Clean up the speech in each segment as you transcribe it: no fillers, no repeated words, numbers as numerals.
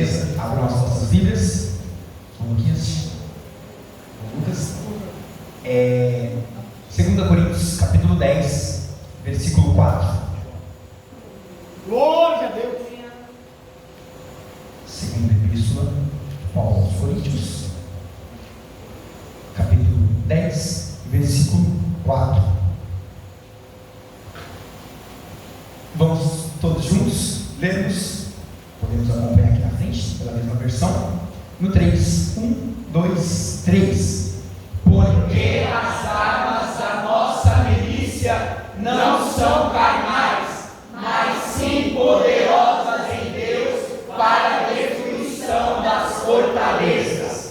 gentileza, abram as nossas Bíblias. Lucas. 2 Coríntios, capítulo 10, versículo 4. Glória a Deus. Segunda Epístola de Paulo aos Coríntios, capítulo 10, versículo 4. Vamos todos juntos lermos. Podemos acompanhar aqui na frente, pela mesma versão. No 3, 1, 2, 3. Porque as armas da nossa milícia não são carnais, mas sim poderosas em Deus para a destruição das fortalezas.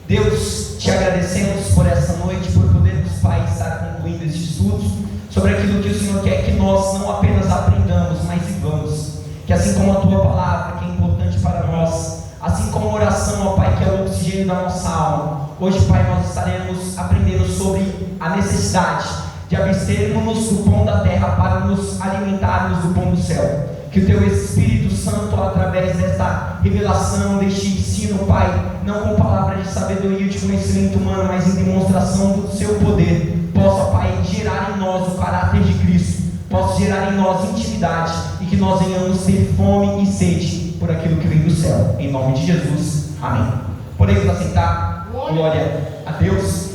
Deus, te agradecemos por essa noite, por podermos, Pai, estar concluindo este estudo sobre aquilo que o Senhor quer que nós não apenas aprendamos, mas vivamos. Que assim como a Tua palavra, que é importante para nós, assim como a oração, ó Pai, que é o oxigênio da nossa alma, hoje, Pai, nós estaremos aprendendo sobre a necessidade de abstermos do pão da terra para nos alimentarmos do pão do céu. Que o Teu Espírito Santo, através desta revelação, deste ensino, Pai, não com palavras de sabedoria e de conhecimento humano, mas em demonstração do Seu poder, possa, Pai, gerar em nós o caráter de Cristo, possa gerar em nós intimidade e que nós venhamos ter fome e sede por aquilo que vem do céu. Em nome de Jesus, amém. Podemos assentar. Glória a Deus.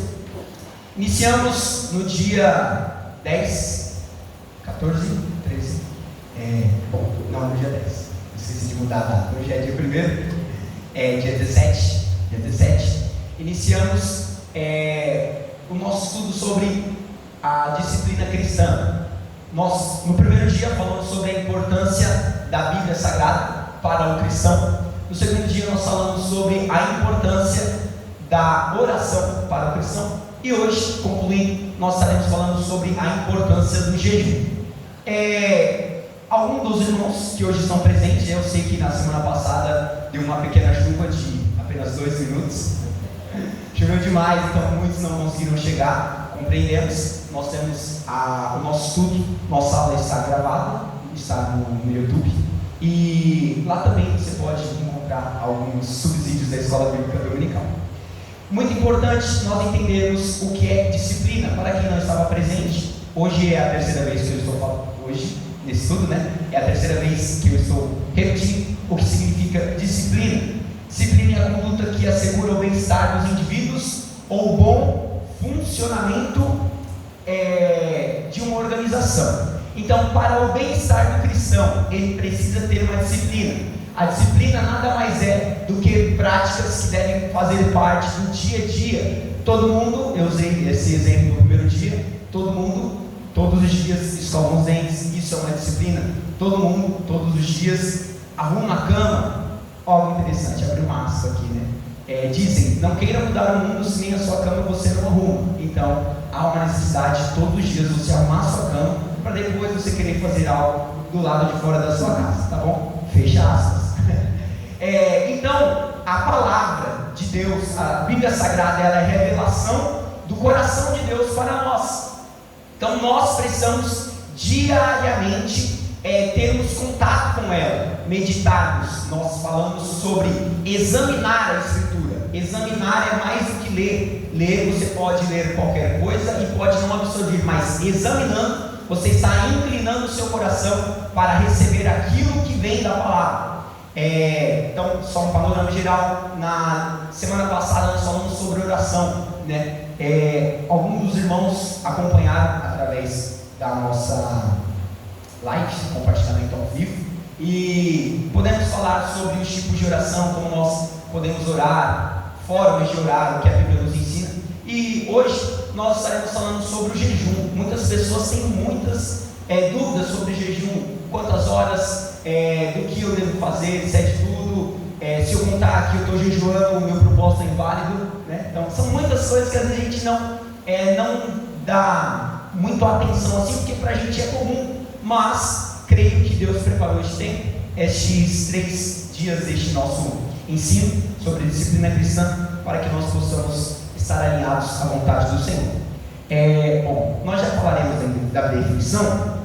Iniciamos no dia 10, 14, 13. No dia 10. Esqueci de mudar a data. Hoje é dia 1º. Dia 17. Dia 17. Iniciamos o nosso estudo sobre a disciplina cristã. Nós, no primeiro dia, falamos sobre a importância da Bíblia Sagrada para o cristão. No segundo dia, nós falamos sobre a importância da oração para o cristão. E hoje, concluindo, nós estaremos falando sobre a importância do jejum. Alguns dos irmãos que hoje estão presentes, eu sei que na semana passada deu uma pequena chuva de apenas 2 minutos. Choveu demais, então muitos não conseguiram chegar. Compreendemos. Nós temos o nosso estudo, nossa aula está gravada, está no YouTube. E lá também você pode encontrar alguns subsídios da Escola Bíblica Dominical. Muito importante nós entendermos o que é disciplina. Para quem não estava presente, hoje é a terceira vez que eu estou falando, hoje, nesse estudo, né? É a terceira vez que eu estou repetindo o que significa disciplina. Disciplina é a conduta que assegura o bem-estar dos indivíduos ou o bom funcionamento de uma organização. Então, para o bem-estar do cristão, ele precisa ter uma disciplina. A disciplina nada mais é do que práticas que devem fazer parte do dia a dia. Todo mundo, eu usei esse exemplo no primeiro dia, todo mundo, todos os dias escova os dentes, isso é uma disciplina. Todo mundo, todos os dias, arruma a cama. Algo interessante, abri uma aspa aqui, né? Dizem, não queira mudar o mundo se nem a sua cama você não arruma. Então, há uma necessidade todos os dias você arrumar a sua cama, para depois você querer fazer algo do lado de fora da sua casa, tá bom? Fecha aspas. Então, a palavra de Deus, a Bíblia Sagrada, ela é a revelação do coração de Deus para nós. Então, nós precisamos diariamente termos contato com ela, meditarmos. Nós falamos sobre examinar a Escritura. Examinar é mais do que ler. Ler, você pode ler qualquer coisa e pode não absorver, mas examinando, você está inclinando o seu coração para receber aquilo que vem da palavra. Então, só um panorama geral. Na semana passada nós falamos sobre oração, né? Alguns dos irmãos acompanharam através da nossa live, compartilhamento ao vivo, e podemos falar sobre os tipos de oração, como nós podemos orar, formas de orar, o que a Bíblia nos ensina. E hoje nós estaremos falando sobre o jejum. Muitas pessoas têm muitas dúvidas sobre o jejum, quantas horas, do que eu devo fazer, se é de tudo, se eu contar que eu estou jejuando, o meu propósito é inválido, né? Então são muitas coisas que às vezes a gente não dá muito atenção assim, porque para a gente é comum, mas creio que Deus preparou este tempo, estes 3 dias deste nosso ensino sobre disciplina cristã, para que nós possamos estar alinhados à vontade do Senhor. Bom, nós já falaremos da definição,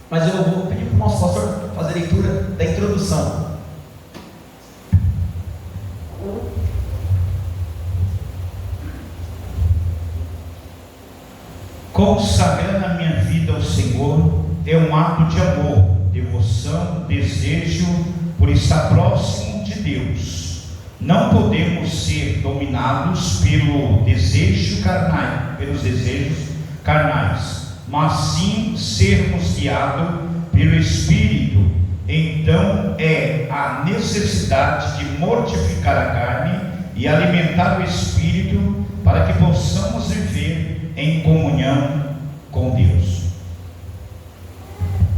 mas eu vou pedir para o nosso pastor fazer a leitura da introdução. Consagrar a minha vida ao Senhor é um ato de amor, devoção, desejo por estar próximo de Deus. Não podemos ser dominados pelos desejos carnais, mas sim sermos guiados pelo Espírito. Então é a necessidade de mortificar a carne e alimentar o Espírito para que possamos viver em comunhão com Deus.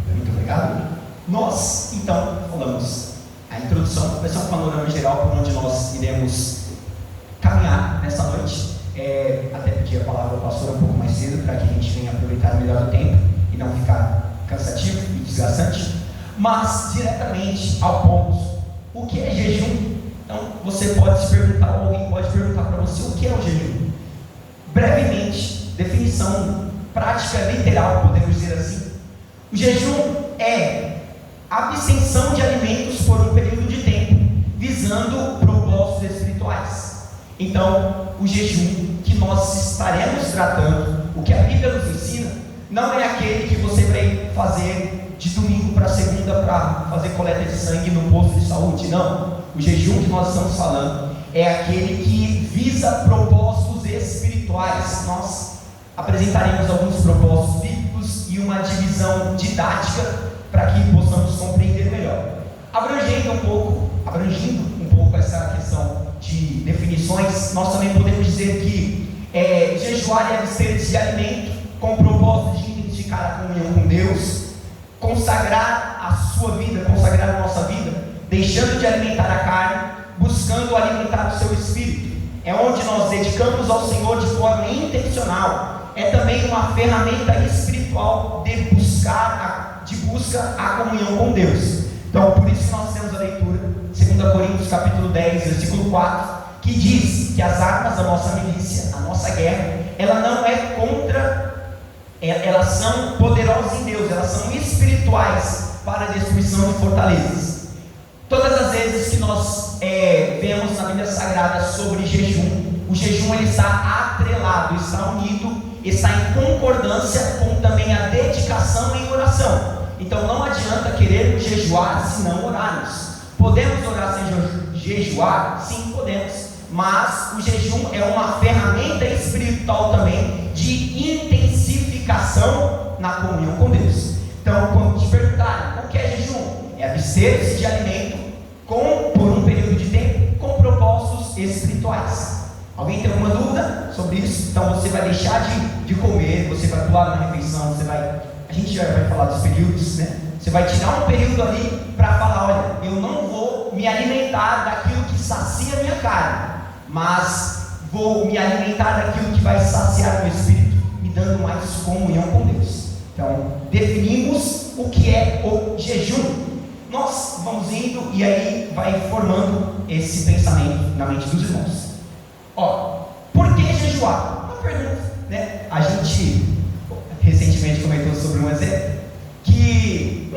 Muito obrigado. Nós, então, falamos a introdução, vai ser um panorama geral por onde nós iremos caminhar nessa noite. Até pedir a palavra ao pastor um pouco mais cedo, para que a gente venha aproveitar melhor o tempo e não ficar cansativo e desgastante. Mas, diretamente ao ponto, o que é jejum? Então, você pode se perguntar, ou alguém pode perguntar para você, o que é o jejum? Brevemente, definição prática, literal, podemos dizer assim. O jejum é a abstenção de alimentos por um período de tempo, visando propósitos espirituais. Então, o jejum que nós estaremos tratando, o que a Bíblia nos ensina, não é aquele que você vai fazer de domingo para segunda para fazer coleta de sangue no posto de saúde. Não. O jejum que nós estamos falando é aquele que visa propósitos espirituais. Nós apresentaremos alguns propósitos bíblicos e uma divisão didática para que possamos compreender melhor. Abrangindo um pouco essa questão de definições, nós também podemos dizer que jejuar é abster-se de alimento com o propósito de identificar a comunhão com Deus, consagrar a sua vida, consagrar a nossa vida, deixando de alimentar a carne, buscando alimentar o seu espírito. É onde nós dedicamos ao Senhor de forma intencional. É também uma ferramenta espiritual de busca a comunhão com Deus. Então, por isso nós temos a leitura, 2 Coríntios capítulo 10, versículo 4, que diz que as armas da nossa milícia, a nossa guerra, ela não é contra, elas são poderosas em Deus, elas são espirituais para a destruição de fortalezas. Todas as vezes que nós vemos na Bíblia Sagrada sobre jejum, o jejum ele está atrelado, está unido, está em concordância com também a dedicação em oração. Então não adianta querermos jejuar se não orarmos. Podemos orar sem jejuar? Sim, podemos. Mas o jejum é uma ferramenta espiritual também de intensificação na comunhão com Deus. Então, quando te perguntarem o que é jejum, é abster-se de alimento por um período de tempo com propósitos espirituais. Alguém tem alguma dúvida sobre isso? Então você vai deixar de comer, você vai pular na refeição, a gente já vai falar dos períodos, né? Você vai tirar um período ali para falar, olha, eu não vou me alimentar daquilo que sacia a minha carne, mas vou me alimentar daquilo que vai saciar meu espírito, me dando mais comunhão com Deus. Então, definimos o que é o jejum. Nós vamos indo e aí vai formando esse pensamento na mente dos irmãos. Por que jejuar? Uma pergunta, né? A gente recentemente comentou sobre um exemplo que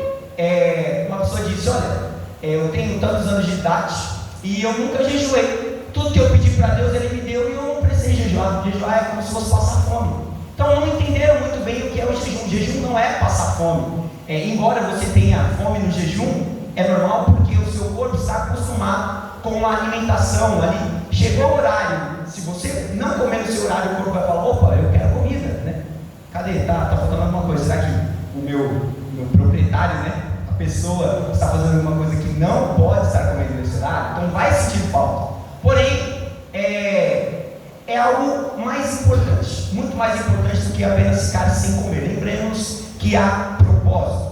uma pessoa disse, olha, eu tenho tantos anos de idade e eu nunca jejuei. Tudo que eu pedi para Deus Ele me deu e eu não precisei jejuar. Jejuar é como se fosse passar fome. Então não entenderam muito bem o que é o jejum. O jejum não é passar fome. Embora você tenha fome no jejum, é normal porque o seu corpo está acostumado com a alimentação ali. Chegou o horário, se você não comer no seu horário, o corpo vai falar, opa, eu quero comida, né? Cadê? Tá faltando alguma coisa. Será que o meu proprietário, né? A pessoa está fazendo alguma coisa que não pode estar comendo nesse horário? Então vai sentir falta. Porém, é algo mais importante, muito mais importante do que apenas ficar sem comer. Lembremos que há propósito.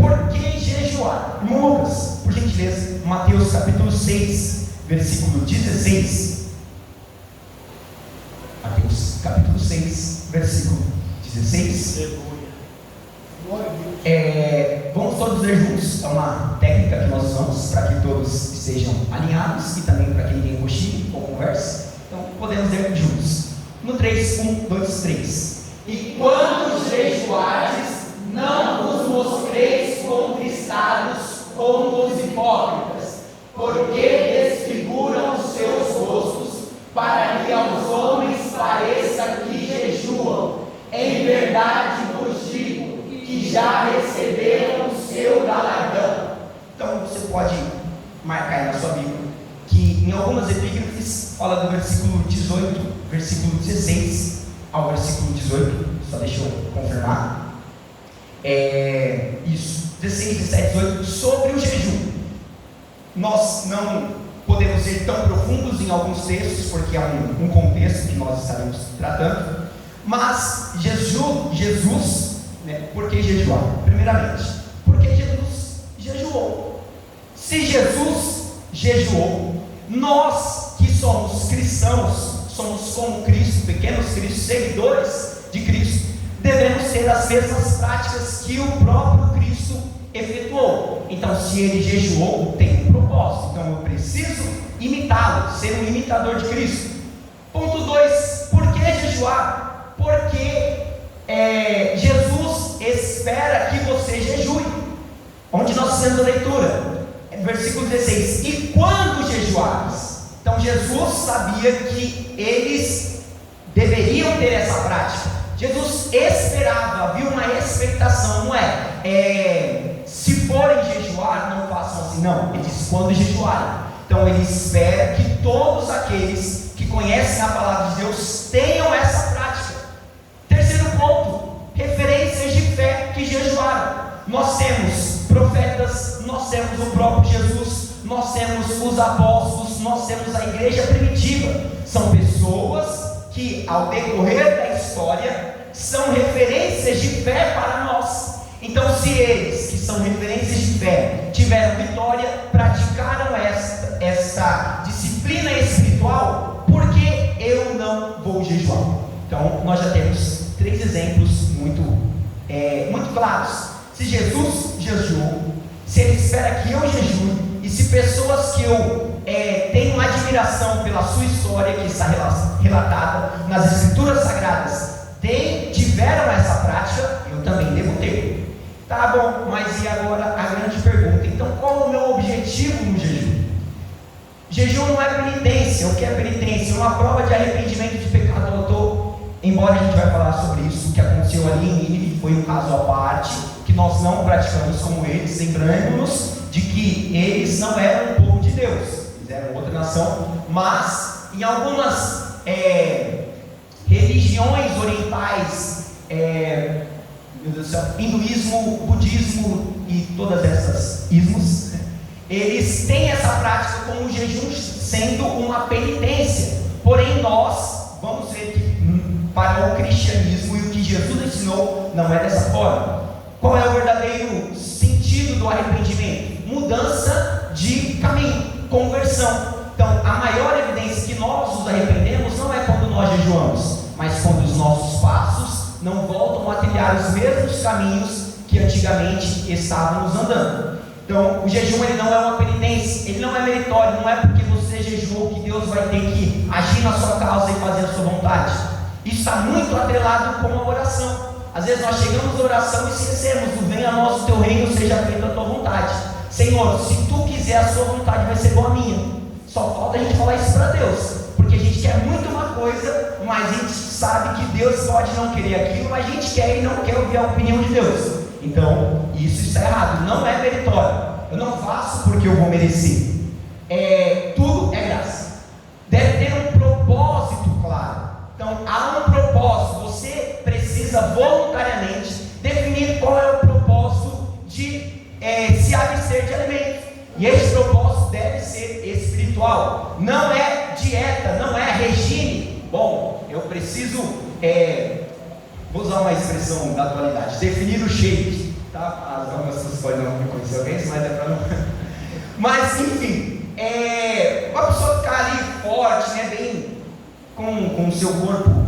Por que jejuar? Lucas, por gentileza, Mateus capítulo 6, versículo 16. Mateus capítulo 6, versículo 16. Vamos todos ler juntos. É uma técnica que nós usamos para que todos estejam alinhados e também para que ninguém cochile ou converse. Então podemos ler juntos. No 3, 1, 2, 3. E quando jejuardes, não vos mostreis contristados como os hipócritas, porque desfiguram os seus rostos, para que aos homens pareça que jejuam. Em verdade vos digo que já receberam o seu galardão. Então você pode marcar aí na sua Bíblia que em algumas epígrafes fala do versículo 18, versículo 16 ao versículo 18, só deixa eu confirmar. Isso, 16, 17, 18, sobre o jejum. Nós não podemos ser tão profundos em alguns textos, porque é um contexto que nós estaremos tratando, mas Jesus, né, por que jejuar? Primeiramente, porque Jesus jejuou. Se Jesus jejuou, nós que somos cristãos, somos como Cristo, pequenos cristos, seguidores de Cristo, devemos ter as mesmas práticas que o próprio Cristo efetuou. Então, se ele jejuou, tem um propósito. Então, eu preciso imitá-lo, ser um imitador de Cristo. Ponto 2, por que jejuar? Porque Jesus espera que você jejue. Onde nós fizemos a leitura? Versículo 16: e quando jejuares? Então Jesus sabia que eles deveriam ter essa prática. Jesus esperava, havia uma expectação, não se forem jejuar, não façam assim, não. Ele diz quando jejuarem. Então ele espera que todos aqueles que conhecem a palavra de Deus tenham essa prática. Terceiro ponto, referências de fé que jejuaram. Nós temos profetas, nós temos o próprio Jesus, nós temos os apóstolos, nós temos a igreja primitiva. São pessoas que ao decorrer da história são referências de fé para nós. Então, se eles, que são referências de fé, tiveram vitória, praticaram essa disciplina espiritual, por que eu não vou jejuar? Então, nós já temos 3 exemplos muito claros. Se Jesus jejuou, se ele espera que eu jejue, e se pessoas que eu tenho admiração pela sua história, que está relatada nas Escrituras Sagradas, tiveram essa prática, eu também devo ter. Tá bom, mas e agora a grande pergunta? Então, qual é o meu objetivo no jejum? Jejum não é penitência. O que é penitência? Uma prova de arrependimento de pecado. Embora a gente vai falar sobre isso, o que aconteceu ali em Nínive foi um caso à parte, que nós não praticamos como eles, lembrando-nos de que eles não eram o povo de Deus, eles eram outra nação, mas em algumas religiões orientais, meu Deus do céu, hinduísmo, budismo e todas essas ismos, eles têm essa prática como o jejum sendo uma penitência. Porém nós vamos ver que para o cristianismo e o que Jesus ensinou não é dessa forma. Qual é o verdadeiro sentido do arrependimento? Mudança de caminho, conversão. Então a maior evidência que nós nos arrependemos não é quando nós jejuamos, mas quando os nossos passos não voltam a trilhar os mesmos caminhos que antigamente estávamos andando. Então o jejum ele não é uma penitência, ele não é meritório, não é porque você jejuou que Deus vai ter que agir na sua causa e fazer a sua vontade. Isso está muito atrelado com a oração. Às vezes nós chegamos na oração e esquecemos do venha a nós o teu reino, seja feita a tua vontade. Senhor, se tu quiser a sua vontade, vai ser igual a minha. Só falta a gente falar isso para Deus, porque a gente quer muito uma coisa, mas a gente sabe que Deus pode não querer aquilo, mas a gente quer e não quer ouvir a opinião de Deus. Então, isso está errado, não é meritório. Eu não faço porque eu vou merecer. Tudo é graça. Deve ter um propósito claro. Então, há um propósito. Você precisa voluntariamente definir qual é o propósito de se abster de alimentos. E esse propósito deve ser espiritual. Não é dieta, não é regime. Bom, eu preciso, vou usar uma expressão da atualidade, definir o shape. Tá? Algumas pessoas podem não reconhecer alguém, mas é para não. Mas enfim, uma pessoa ficar ali forte, né, bem com o seu corpo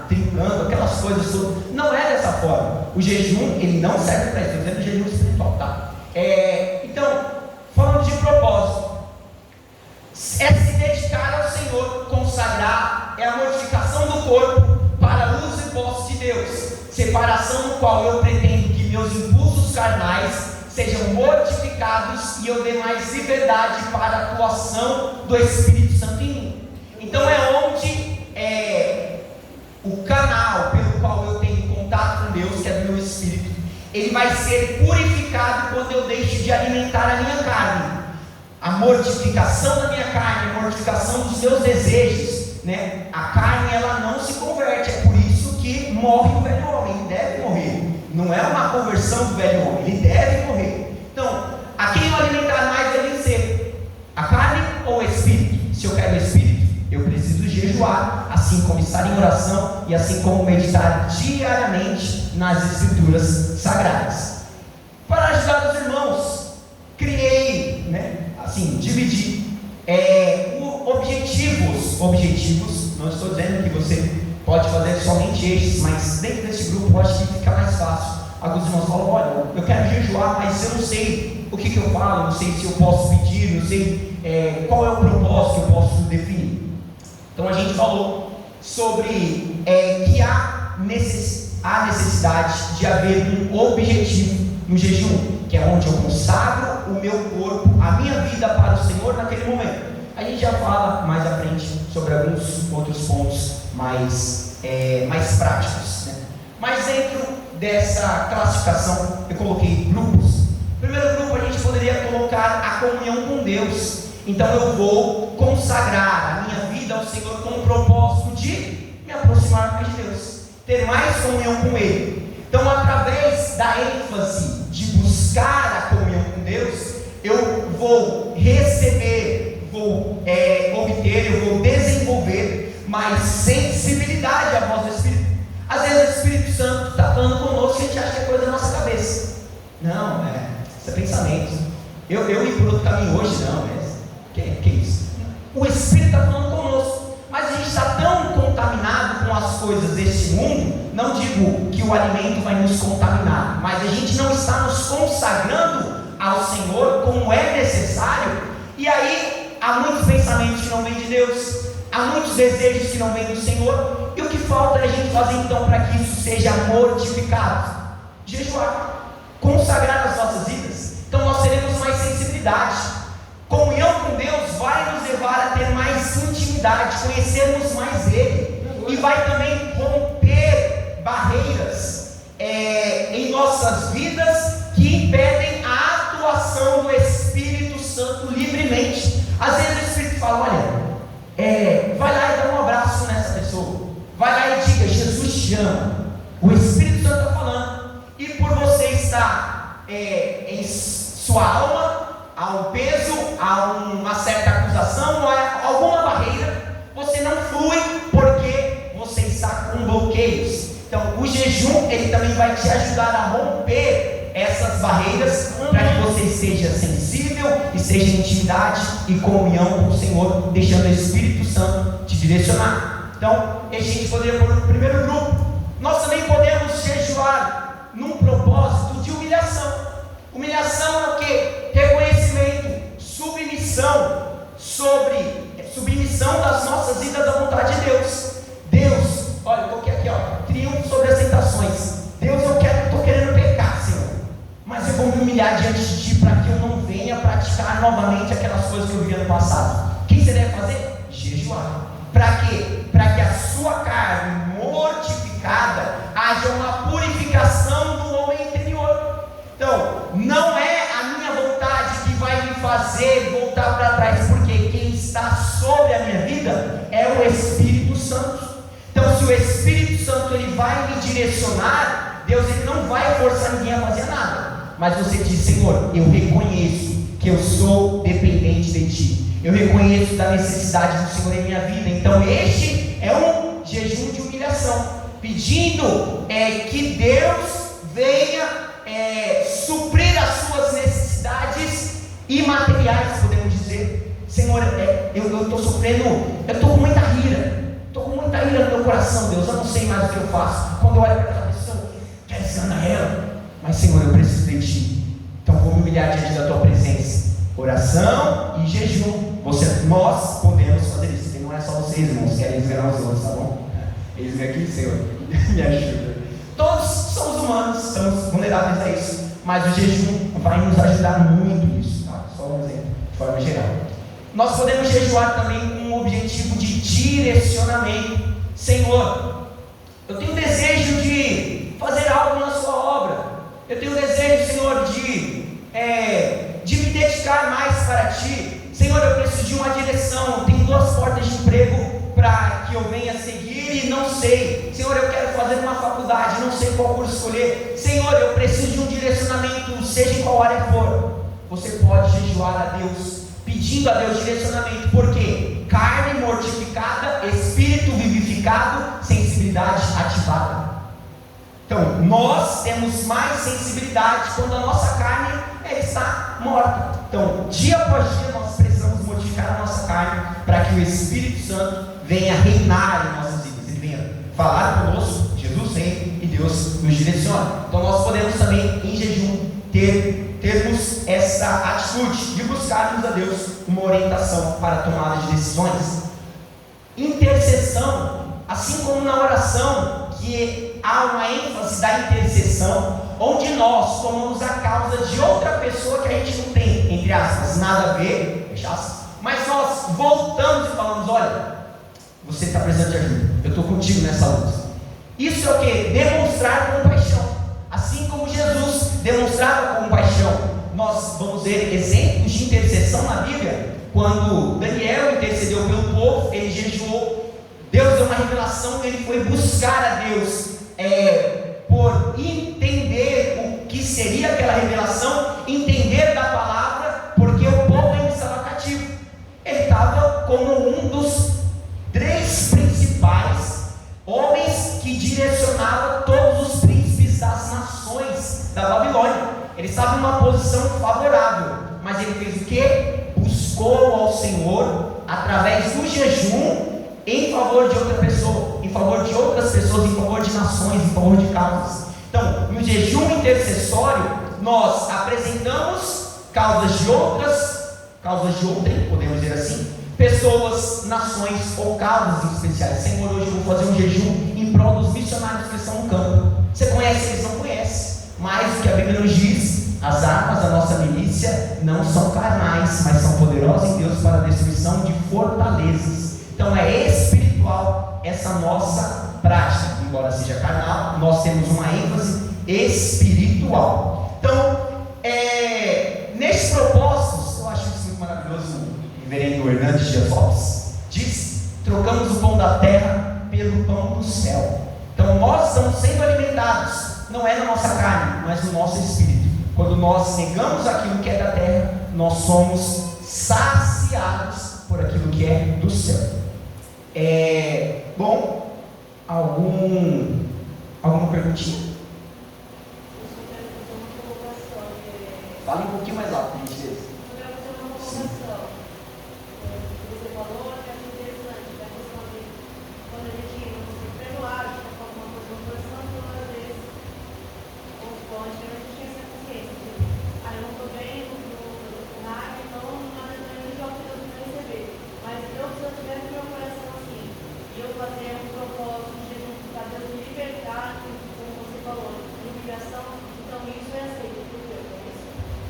trincando, aquelas coisas todas, não é dessa forma. O jejum, ele não serve para isso, estou dizendo jejum espiritual, tá? Então, falando de propósito, é se dedicar ao Senhor, consagrar, é a mortificação do corpo para a luz e posse de Deus, separação no qual eu pretendo que meus impulsos carnais sejam mortificados e eu dê mais liberdade para a atuação do Espírito Santo em mim. Então é onde o canal pelo qual eu tenho vai ser purificado quando eu deixo de alimentar a minha carne. A mortificação da minha carne, a mortificação dos meus desejos, né? A carne, ela não se converte, é por isso que morre o velho homem, ele deve morrer. Não é uma conversão do velho homem, ele deve morrer. Então, a quem eu alimentar mais deve ser a carne ou o espírito? Se eu quero o espírito, eu preciso jejuar, assim como estar em oração e assim como meditar diariamente nas escrituras sagradas. Para ajudar os irmãos, criei, assim, dividi objetivos, não estou dizendo que você pode fazer somente estes, mas dentro desse grupo eu acho que fica mais fácil. Alguns irmãos falam, olha, eu quero jejuar, mas eu não sei o que eu falo, não sei se eu posso pedir, não sei qual é o propósito que eu posso definir. Então a gente falou sobre que há necessidade de haver um objetivo no jejum, que é onde eu consagro o meu corpo, a minha vida para o Senhor naquele momento. A gente já fala mais à frente sobre alguns outros pontos mais práticos, né? Mas dentro dessa classificação eu coloquei grupos. No primeiro grupo a gente poderia colocar a comunhão com Deus. Então eu vou consagrar a minha vida ao Senhor com o propósito de me aproximar mais de Deus, ter mais comunhão com Ele. Então, através da ênfase de buscar a comunhão com Deus, eu vou receber, vou obter, eu vou desenvolver mais sensibilidade à voz do Espírito. Às vezes o Espírito Santo está falando conosco e a gente acha que é coisa da nossa cabeça. Não, isso é pensamento. Eu ir por outro caminho hoje, não, que é isso? O Espírito está falando conosco, mas a gente está tão contaminado com as coisas deste mundo. Não digo que o alimento vai nos contaminar, mas a gente não está nos consagrando ao Senhor como é necessário, e aí há muitos pensamentos que não vêm de Deus, há muitos desejos que não vêm do Senhor, e o que falta é a gente fazer então para que isso seja mortificado? Jejuar, consagrar as nossas vidas. Então nós teremos mais sensibilidade. Comunhão com Deus vai nos levar a ter mais intimidade, conhecermos mais Ele, e vai também romper barreiras em nossas vidas que impedem a atuação do Espírito Santo livremente. Às vezes o Espírito fala, olha, vai lá e dá um abraço nessa pessoa, vai lá e diga, Jesus te ama. O Espírito Santo está falando, e por você estar em sua alma, há um peso, há uma certa acusação, há alguma barreira, você não flui porque você está com bloqueios. Então o jejum, ele também vai te ajudar a romper essas barreiras, para que você esteja sensível e seja em intimidade e comunhão com o Senhor, deixando o Espírito Santo te direcionar. Então a gente poderia pôr no primeiro grupo. Nós também podemos jejuar num propósito de humilhação. Humilhação é o que? Reconhecimento, submissão das nossas vidas à vontade de Deus. Deus, olha, eu coloquei aqui, triunfo sobre as tentações. Deus, estou querendo pecar, Senhor, mas eu vou me humilhar diante de Ti, para que eu não venha praticar novamente aquelas coisas que eu vivi no passado. O que você deve fazer? Jejuar. Para quê? Para que a sua carne mortificada haja uma purificação do homem interior. Então, não é a minha vontade que vai me fazer voltar para trás, porque quem está sobre a minha vida é o Espírito Santo. Então, se o Espírito Santo ele vai me direcionar, Deus ele não vai forçar ninguém a fazer nada, mas você diz, Senhor, eu reconheço que eu sou dependente de Ti, eu reconheço da necessidade do Senhor em minha vida. Então este é um jejum de humilhação, pedindo que Deus venha suprir as suas necessidades imateriais, podemos dizer. Senhor, eu estou sofrendo, eu estou com muita ira no meu coração, Deus, eu não sei mais o que eu faço. Quando eu olho para aquela pessoa, quero ensinar ela, mas Senhor, eu preciso de Ti, então vou me humilhar diante da Tua presença. Oração e jejum, nós podemos fazer isso, e não é só vocês, irmãos, que querem enganar os outros, tá bom? Eles vêm aqui, Senhor, me ajuda. Todos somos humanos, estamos vulneráveis a isso, mas o jejum vai nos ajudar muito nisso, tá? Só um exemplo, de forma geral. Nós podemos jejuar também com um objetivo de direcionamento. Senhor, eu tenho desejo de fazer algo na Sua obra, eu tenho desejo para que eu venha seguir e não sei. Senhor, eu quero fazer uma faculdade, não sei qual curso escolher. Senhor, eu preciso de um direcionamento, seja em qual área for. Você pode jejuar a Deus, pedindo a Deus direcionamento. Por quê? Carne mortificada, espírito vivificado, sensibilidade ativada. Então, nós temos mais sensibilidade quando a nossa carne está morta. Então, dia após dia, nós precisamos modificar a nossa carne para que o Espírito Santo venha reinar em nossas vidas. Ele venha falar conosco, Jesus vem e Deus nos direciona. Então, nós podemos também, em jejum, termos essa atitude de buscarmos a Deus uma orientação para a tomada de decisões. Intercessão, assim como na oração, que há uma ênfase da intercessão, onde nós tomamos a causa de outra pessoa que a gente não tem, entre aspas, nada a ver, mas nós voltamos e falamos: olha, você está precisando de ajuda, eu estou contigo nessa luta. Isso é o que? Demonstrar compaixão. Assim como Jesus demonstrava compaixão, nós vamos ver exemplos de intercessão na Bíblia. Quando Daniel intercedeu pelo povo, ele jejuou, Deus deu uma revelação, ele foi buscar a Deus por entender o que seria aquela revelação, entender da palavra, porque o povo ainda estava cativo. Ele estava como um dos 3 principais homens que direcionava todos os príncipes das nações da Babilônia. Ele estava em uma posição favorável, mas ele fez o que? Buscou ao Senhor através do jejum em favor de outra pessoa, em favor de outras pessoas, em favor de nações, em favor de causas. Então, no jejum intercessório, nós apresentamos causas de outrem, podemos dizer assim, pessoas, nações ou causas especiais. Senhor, hoje eu vou fazer um jejum em prol dos missionários que estão no campo. Você conhece eles? Não conhece. Mas o que a Bíblia nos diz: as armas da nossa milícia não são carnais, mas são poderosas em Deus para a destruição de fortalezas. Então é espiritual essa nossa prática. Embora seja carnal, nós temos uma ênfase espiritual. Então, nesses propósitos, eu acho isso muito maravilhoso. O reverendo Hernandes Dias Lopes diz: trocamos o pão da terra pelo pão do céu. Então nós estamos sendo alimentados, não é na nossa carne, mas no nosso espírito. Quando nós negamos aquilo que é da terra, nós somos saciados por aquilo que é do céu. Bom, alguma perguntinha? Fale um pouquinho mais alto, por gentileza. Sim.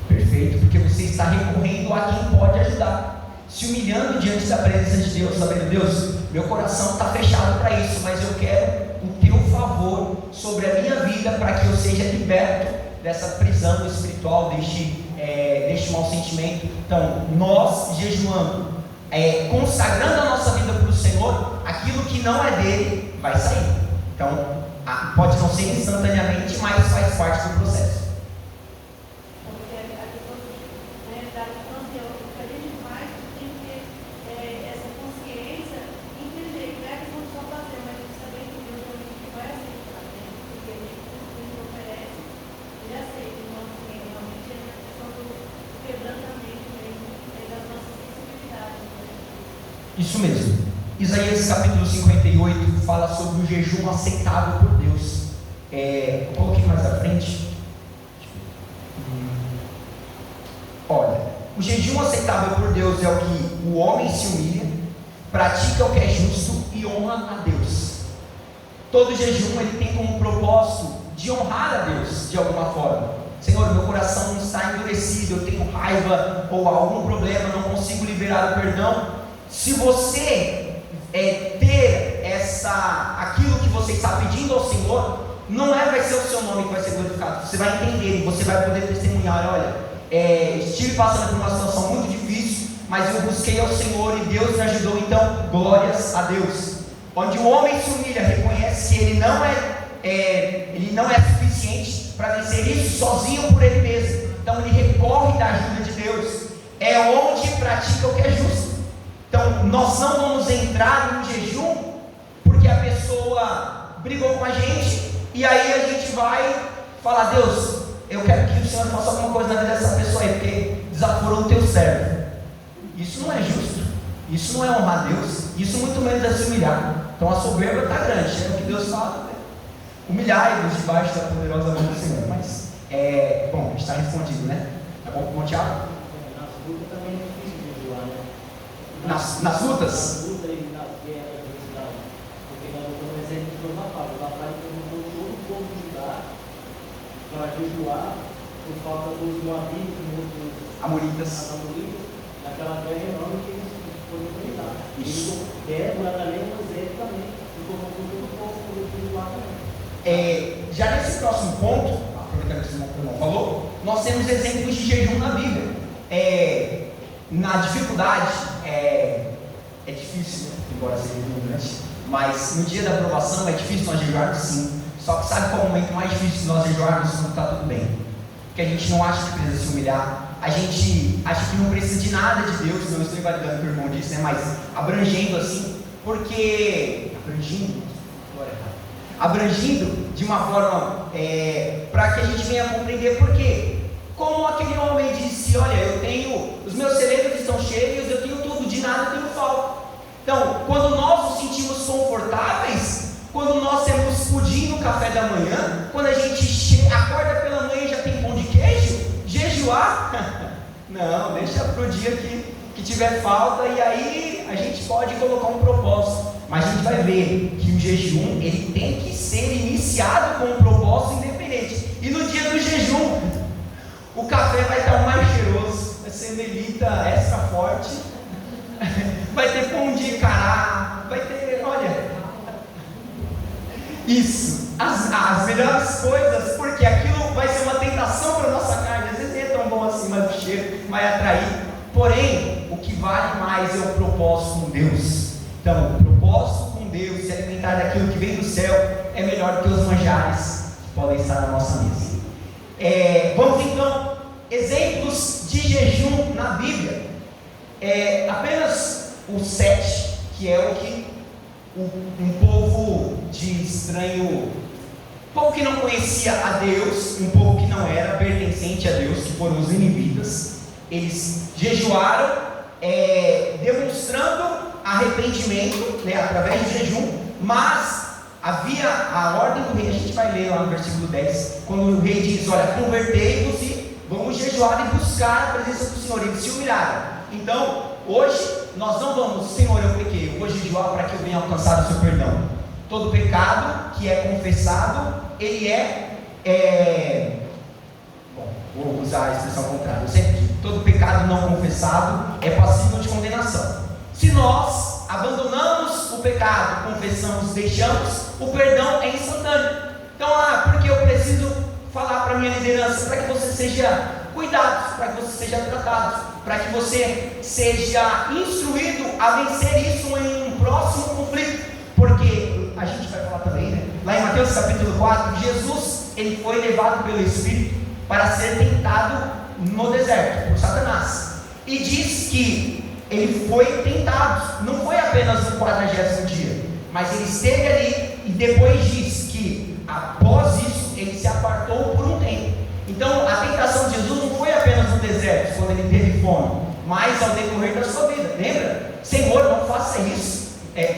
Perfeito, porque você está recorrendo a quem pode ajudar, se humilhando diante da presença de Deus, sabendo: Deus, meu coração está fechado para isso, mas eu quero o teu favor sobre a minha vida, para que eu seja liberto dessa prisão espiritual, deste mau sentimento. Então, nós jejuando, consagrando a nossa vida para o Senhor, aquilo que não é dele vai sair. Então, pode não ser instantaneamente, mas faz parte do processo. Isso mesmo. Isaías capítulo 58 fala sobre o jejum aceitável por Deus. Coloquei mais à frente. Olha, o jejum aceitável por Deus é o que o homem se humilha, pratica o que é justo e honra a Deus. Todo jejum ele tem como propósito de honrar a Deus de alguma forma. Senhor, meu coração não está endurecido, eu tenho raiva ou algum problema, não consigo liberar o perdão. Se você ter aquilo que você está pedindo ao Senhor, não vai ser o seu nome que vai ser glorificado. Você vai entender e você vai poder testemunhar: olha, estive passando por uma situação muito difícil, mas eu busquei ao Senhor e Deus me ajudou, então glórias a Deus. Onde o homem se humilha, reconhece que ele não é suficiente para vencer isso sozinho por ele mesmo, então ele recorre da ajuda de Deus, é onde pratica o que é justo. Então nós não vamos entrar num jejum porque a pessoa brigou com a gente, e aí a gente vai falar: Deus, eu quero que o Senhor faça alguma coisa na vida dessa pessoa aí, porque desaforou o teu servo. Isso não é justo, isso não é honrar a Deus, isso muito menos é se humilhar. Então a soberba está grande, é o que Deus fala, né? Humilhai-vos debaixo da poderosa mão do Senhor. Mas, bom, está respondido, né? Tá bom, Tiago? Nas lutas também é difícil de jejuar, né? Nas lutas? Nas lutas e nas guerras, porque nós estamos no exemplo de Josafá. Josafá perguntou todo o povo de Judá para jejuar por falta dos moabitas, dos Amoritas, naquela guerra enorme que eles foram enfrentar. Isso Débora também é um exemplo também, e colocou todo o povo para jejuar também. Já nesse próximo ponto, aproveitando que o irmão falou, nós temos exemplos de jejum na Bíblia. Na dificuldade, é difícil, né? Embora seja redundante, mas no dia da aprovação é difícil nós jejuarmos, sim. Só que sabe qual é o momento mais difícil de nós jejuarmos quando está tudo bem? Porque a gente não acha que precisa se humilhar, a gente acha que não precisa de nada de Deus. Não estou invalidando o que o irmão disse, né? Mas abrangendo assim, porque abrangindo de uma forma para que a gente venha compreender por quê. Como aquele homem disse: olha, eu tenho, os meus celeiros estão cheios, eu tenho tudo, de nada eu tenho falta. Então, quando nós nos sentimos confortáveis, quando nós temos pudim no café da manhã, quando a gente acorda pela manhã e já tem pão de queijo, jejuar, não, deixa para o dia que tiver falta, e aí a gente pode colocar um propósito. Mas a gente vai ver que o jejum, ele tem que ser iniciado com um propósito independente. E no dia do jejum, o café vai estar o mais cheiroso, vai ser melita extra forte, vai ter pão de cará, vai ter, olha, isso, as melhores coisas, porque aquilo vai ser uma tentação para a nossa carne. Às vezes nem é tão bom assim, mas o cheiro vai atrair. Porém, o que vale mais é o propósito com Deus. Então, o propósito com Deus, se alimentar daquilo que vem do céu, é melhor do que os manjares que podem estar na nossa mesa. Vamos então, exemplos de jejum na Bíblia. Apenas o 7, que é o que um povo de estranho, um povo que não conhecia a Deus, um povo que não era pertencente a Deus, que foram os ninivitas. Eles jejuaram, demonstrando arrependimento, né, através do jejum, mas havia a ordem do rei. A gente vai ler lá no versículo 10, quando o rei diz: olha, convertei-vos e vamos jejuar e buscar a presença do Senhor. Eles se humilharam. Então, hoje, nós não vamos: Senhor, eu pequei, eu vou jejuar para que eu venha alcançar o seu perdão. Todo pecado que é confessado, ele bom, vou usar a expressão contrária, eu sempre digo: todo pecado não confessado é passível de condenação. Se nós abandonamos o pecado, confessamos, deixamos, o perdão é instantâneo. Então, porque eu preciso falar para a minha liderança, para que você seja cuidado, para que você seja tratado, para que você seja instruído a vencer isso em um próximo conflito. Porque a gente vai falar também, né? Lá em Mateus capítulo 4, Jesus, ele foi levado pelo Espírito para ser tentado no deserto por Satanás, e diz que ele foi tentado, não foi apenas no 40º dia, mas ele esteve ali, e depois diz que após isso ele se apartou por um tempo. Então a tentação de Jesus não foi apenas no deserto, quando ele teve fome, mas ao decorrer da sua vida. Lembra? Senhor, não faça isso.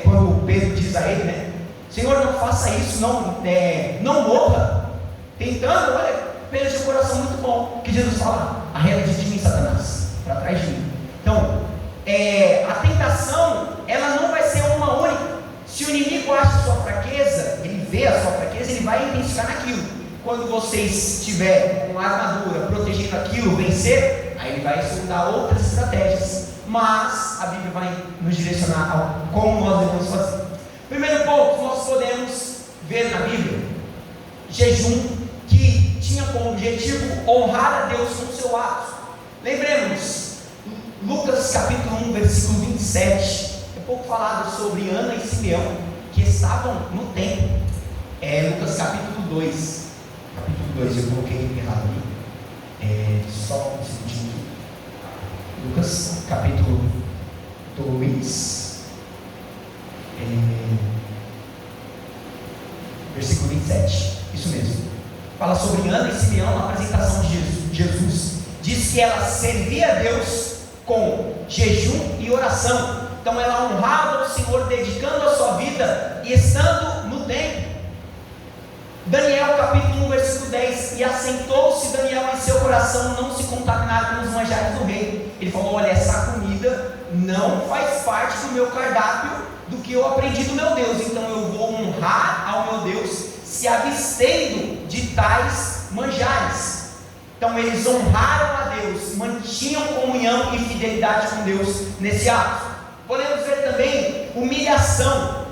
Quando Pedro diz a ele, né? Senhor, não faça isso, não morra. Tentando, olha, pelo seu coração muito bom, que Jesus fala: arreda de mim, Satanás, para trás de mim. Então, a tentação, ela não vai ser uma única. Se o inimigo acha a sua fraqueza, ele vê a sua fraqueza, ele vai intensificar naquilo. Quando você estiver com a armadura, protegendo aquilo, vencer, aí ele vai estudar outras estratégias. Mas a Bíblia vai nos direcionar a como nós devemos fazer. Primeiro ponto, nós podemos ver na Bíblia jejum que tinha como objetivo honrar a Deus com o seu ato. Lembremos, Lucas capítulo 1, versículo 27, é pouco falado sobre Ana e Simeão, que estavam no templo. Lucas capítulo 2, eu coloquei errado ali, só um segundinho aqui. Lucas capítulo 2, versículo 27, isso mesmo, fala sobre Ana e Simeão na apresentação de Jesus. Diz que ela servia a Deus com jejum e oração. Então ela honrava o Senhor, dedicando a sua vida e estando no templo. Daniel capítulo 1, versículo 10: e assentou-se Daniel em seu coração não se contaminar com os manjares do rei. Ele falou: olha, essa comida não faz parte do meu cardápio, do que eu aprendi do meu Deus, então eu vou honrar ao meu Deus se abstendo de tais manjares. Então eles honraram a Deus, mantinham comunhão e fidelidade com Deus nesse ato. Podemos ver também humilhação.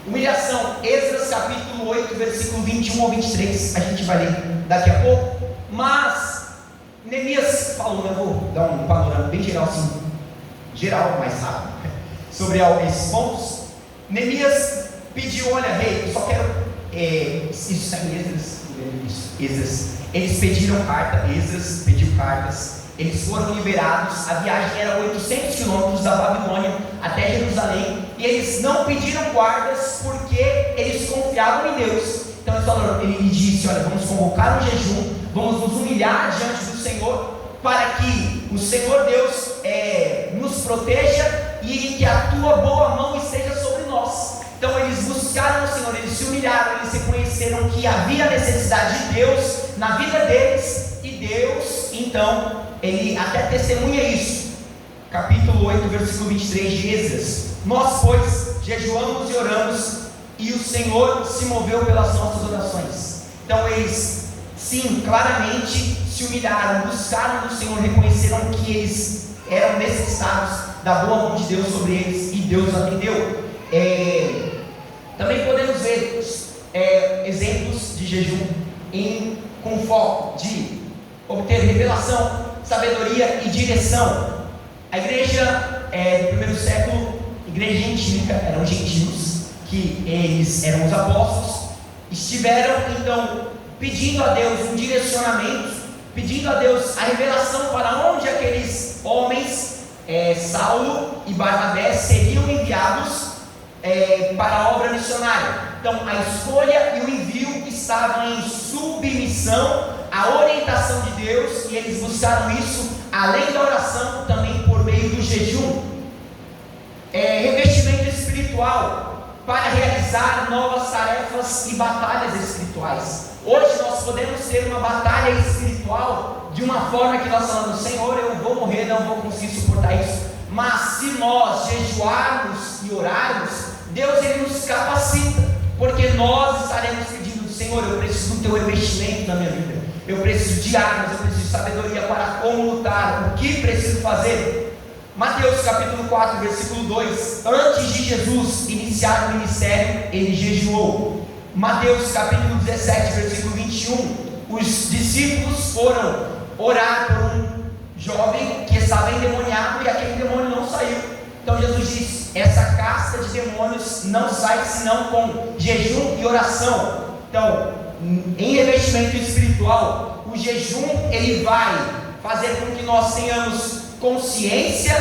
Humilhação, Esdras capítulo 8, versículo 21 ao 23, a gente vai ler daqui a pouco. Mas Neemias falou, eu vou dar um panorama bem geral, assim, geral, mais rápido, sobre esses pontos. Neemias pediu: olha, rei, eu só quero, isso está em Esdras, eles pediram carta, Esdras pediu cartas, eles foram liberados, a viagem era 800 quilômetros da Babilônia até Jerusalém, e eles não pediram guardas porque eles confiavam em Deus. Então ele disse: olha, vamos convocar um jejum, vamos nos humilhar diante do Senhor, para que o Senhor Deus nos proteja e que a tua boa mão esteja sobre nós. Então eles buscaram o Senhor, eles se humilharam, eles reconheceram que havia necessidade de Deus na vida deles, e Deus, então, ele até testemunha isso. Capítulo 8, versículo 23 de Esdras: nós, pois, jejuamos e oramos, e o Senhor se moveu pelas nossas orações. Então eles, sim, claramente se humilharam, buscaram do Senhor, reconheceram que eles eram necessitados da boa mão de Deus sobre eles, e Deus atendeu. Também podemos ver exemplos de jejum com foco de obter revelação, sabedoria e direção. A igreja do primeiro século, igreja gentílica, eram gentios, que eles eram os apóstolos, estiveram então pedindo a Deus um direcionamento, pedindo a Deus a revelação para onde aqueles homens, Saulo e Barnabé, seriam enviados para a obra missionária. Então a escolha e o envio estavam em submissão à orientação de Deus, e eles buscaram isso além da oração, também por meio do jejum. Revestimento espiritual para realizar novas tarefas e batalhas espirituais. Hoje nós podemos ter uma batalha espiritual de uma forma que nós falamos: Senhor, eu vou morrer, não vou conseguir suportar isso. Mas se nós jejuarmos e orarmos, Deus ele nos capacita, porque nós estaremos pedindo: Senhor, eu preciso do teu revestimento na minha vida, eu preciso de armas, eu preciso de sabedoria para como lutar, o que preciso fazer. Mateus capítulo 4, versículo 2: antes de Jesus iniciar o ministério, ele jejuou. Mateus capítulo 17, versículo 21: os discípulos foram orar por um jovem que estava endemoniado, e aquele demônio não saiu. Então Jesus diz: essa casta de demônios não sai senão com jejum e oração. Então, em revestimento espiritual, o jejum ele vai fazer com que nós tenhamos consciência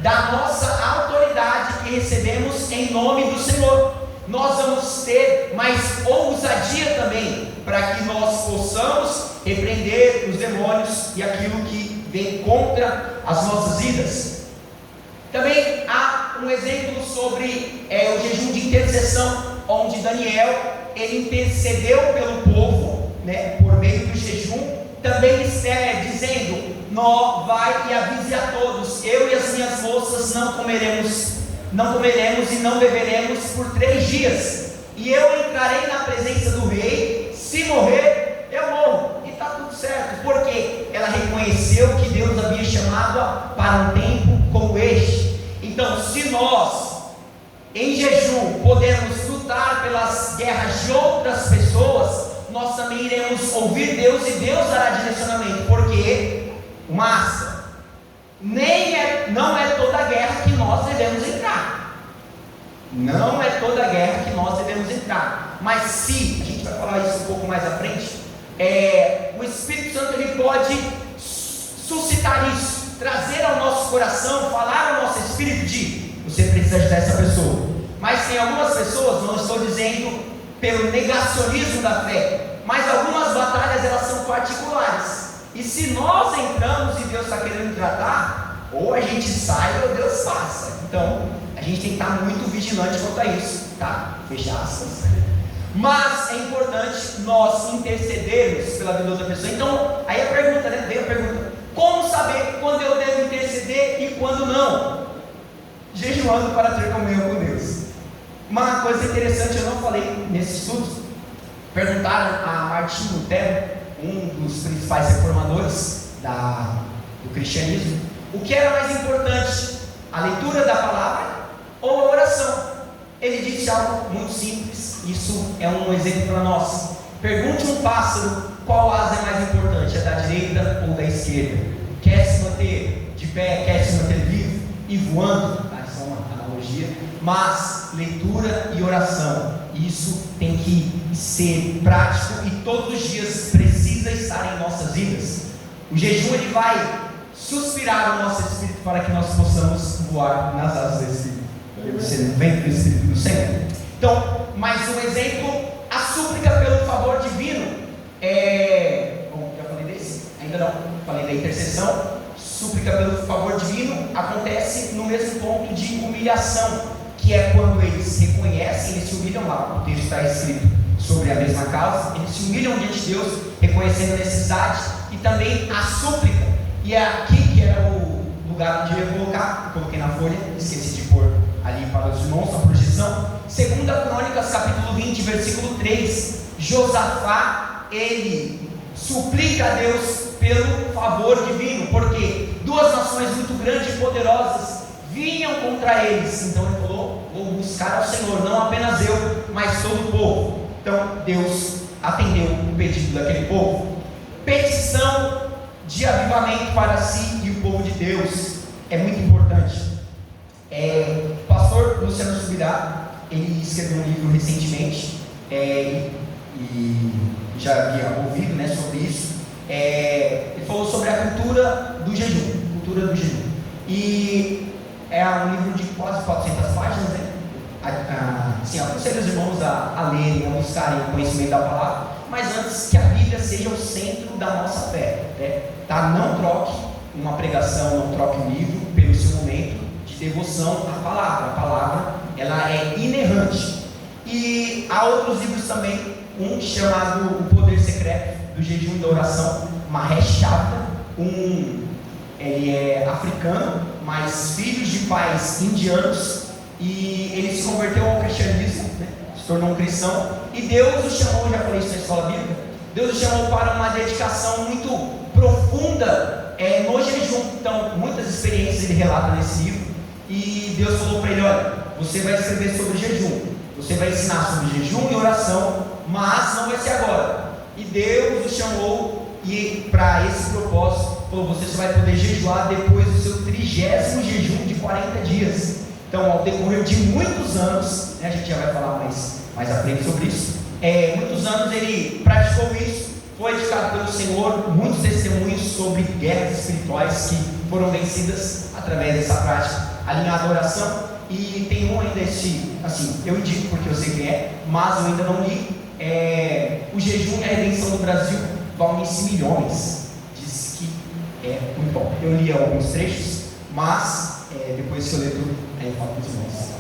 da nossa autoridade que recebemos em nome do Senhor. Nós vamos ter mais ousadia também, para que nós possamos repreender os demônios e aquilo que vem contra as nossas vidas. Também há um exemplo sobre o jejum de intercessão, onde Daniel ele intercedeu pelo povo, por meio do jejum. Também dizendo: nó, vai e avise a todos, eu e as minhas moças não comeremos e não beberemos por 3 dias, e eu entrarei na presença do rei, se morrer, eu morro, e está tudo certo, porque ela reconheceu que Deus havia chamado para um tempo como este. Então, se nós em jejum podemos lutar pelas guerras de outras pessoas, nós também iremos ouvir Deus, e Deus dará direcionamento, porque uma aspa, não é toda guerra que nós devemos entrar. Não é toda guerra que nós devemos entrar. Mas se, a gente vai falar isso um pouco mais à frente, o Espírito Santo ele pode suscitar isso, trazer ao nosso coração, falar ao nosso espírito de você precisa ajudar essa pessoa. Mas tem algumas pessoas, não estou dizendo pelo negacionismo da fé, mas algumas batalhas elas são particulares. E se nós entramos e Deus está querendo tratar, ou a gente sai ou Deus passa. Então a gente tem que estar muito vigilante quanto a isso, tá? Fecha aspas. Mas é importante nós intercedermos pela vida da outra pessoa. Então, aí a pergunta, né? Veio a pergunta: como saber quando eu devo interceder e quando não? Jejuando para ter comunhão com Deus. Uma coisa interessante, eu não falei nesse estudo. Perguntaram a Martinho Lutero, um dos principais reformadores do cristianismo, o que era mais importante, a leitura da palavra ou a oração? Ele disse algo muito simples. Isso é um exemplo para nós. Pergunte um pássaro qual asa é mais importante, a da direita ou da esquerda. Quer se manter de pé, quer se manter vivo e voando? Isso é uma analogia. Mas leitura e oração, isso tem que ser prático e todos os dias precisa estar em nossas vidas. O jejum ele vai suspirar o nosso espírito para que nós possamos voar nas asas do Espírito. Você não vem do Espírito do Senhor. Então, mais um exemplo, a súplica pelo favor divino. Bom, já falei desse? Ainda não. Falei da intercessão. Súplica pelo favor divino acontece no mesmo ponto de humilhação, que é quando eles reconhecem, eles se humilham lá. O texto está escrito sobre a mesma causa. Eles se humilham diante de Deus, reconhecendo a necessidade e também a súplica. E é aqui que era o lugar onde eu ia colocar. Eu coloquei na folha, esqueci de pôr ali para os irmãos, na projeção. 2 Crônicas, capítulo 20, versículo 3. Josafá, ele suplica a Deus pelo favor divino, porque duas nações muito grandes e poderosas vinham contra eles. Então ele falou: vou buscar ao Senhor, não apenas eu, mas todo o povo. Então Deus atendeu o pedido daquele povo. Petição de avivamento para si e o povo de Deus é muito importante. O pastor Luciano Subirá, ele escreveu um livro recentemente, e já havia ouvido, né, sobre isso. Ele falou sobre a cultura do jejum, e é um livro de quase 400 páginas, né? Aconselho os irmãos a lerem, a buscarem o conhecimento da palavra, mas antes que a Bíblia seja o centro da nossa fé, né? Tá? Não troque uma pregação, não troque um livro pelo seu momento de devoção à palavra. A palavra, ela é inerrante. E há outros livros também, um chamado O Poder Secreto do Jejum e da Oração, Mahesh Chavda, ele é africano, mas filho de pais indianos, e ele se converteu ao cristianismo, né? Se tornou um cristão, e Deus o chamou, já falei isso na escola bíblica, Deus o chamou para uma dedicação muito profunda no jejum. Então, muitas experiências ele relata nesse livro, e Deus falou para ele: olha, você vai escrever sobre jejum, você vai ensinar sobre jejum e oração, mas não vai ser agora. E Deus o chamou, e para esse propósito, falou: você só vai poder jejuar depois do seu 30º jejum de 40 dias. Então, ao decorrer de muitos anos, né, a gente já vai falar mais à frente sobre isso, muitos anos ele praticou isso, foi edificado pelo Senhor, muitos testemunhos sobre guerras espirituais que foram vencidas através dessa prática alinhada à oração. E tem um ainda, eu indico porque eu sei quem é, mas eu ainda não li. O jejum e a redenção do Brasil valem-se milhões. Diz que é muito bom. Eu li alguns trechos, mas depois que eu ler tudo, aí eu falo para os irmãos.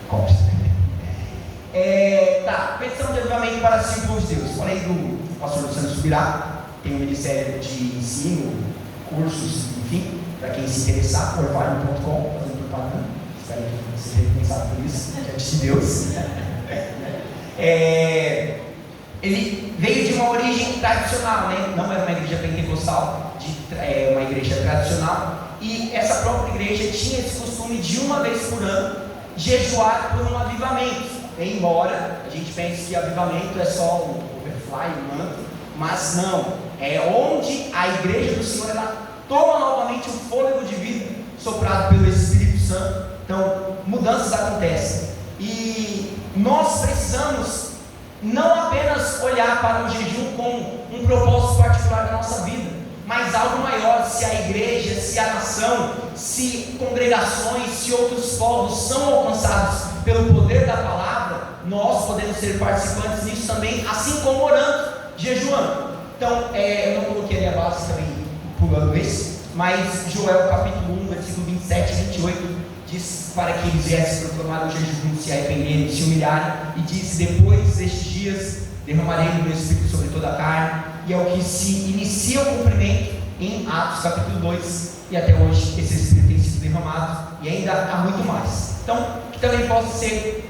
Copos. Petição de avivamento para si, o povo de Deus. Falei do pastor Luciano Subirá, tem um ministério de ensino, cursos, enfim, para quem se interessar, orvalho.com, fazendo propaganda. Espero que você tenha pensado por isso, diante de Deus. Ele veio de uma origem tradicional, né? Não era uma igreja pentecostal, uma igreja tradicional, e essa própria igreja tinha esse costume de uma vez por ano jejuar por um avivamento. Embora a gente pense que avivamento é só um overfly, um manto, mas não, é onde a igreja do Senhor ela toma novamente o fôlego de vida soprado pelo Espírito Santo. Então, mudanças acontecem. E nós precisamos não apenas olhar para o jejum como um propósito particular da nossa vida, mas algo maior. Se a igreja, se a nação, se congregações, se outros povos são alcançados pelo poder da palavra, nós podemos ser participantes nisso também, assim como orando, jejuando. Então, eu não coloquei ali a base também pulando esse, mas Joel capítulo 1, versículo 27 e 28 diz para que eles viessem proclamar o jejum, se arrependerem, se humilharem, e diz: depois destes dias derramarei o meu Espírito sobre toda a carne. E é o que se inicia o cumprimento em Atos capítulo 2, e até hoje esse Espírito tem sido derramado, e ainda há muito mais. Então, que também possa ser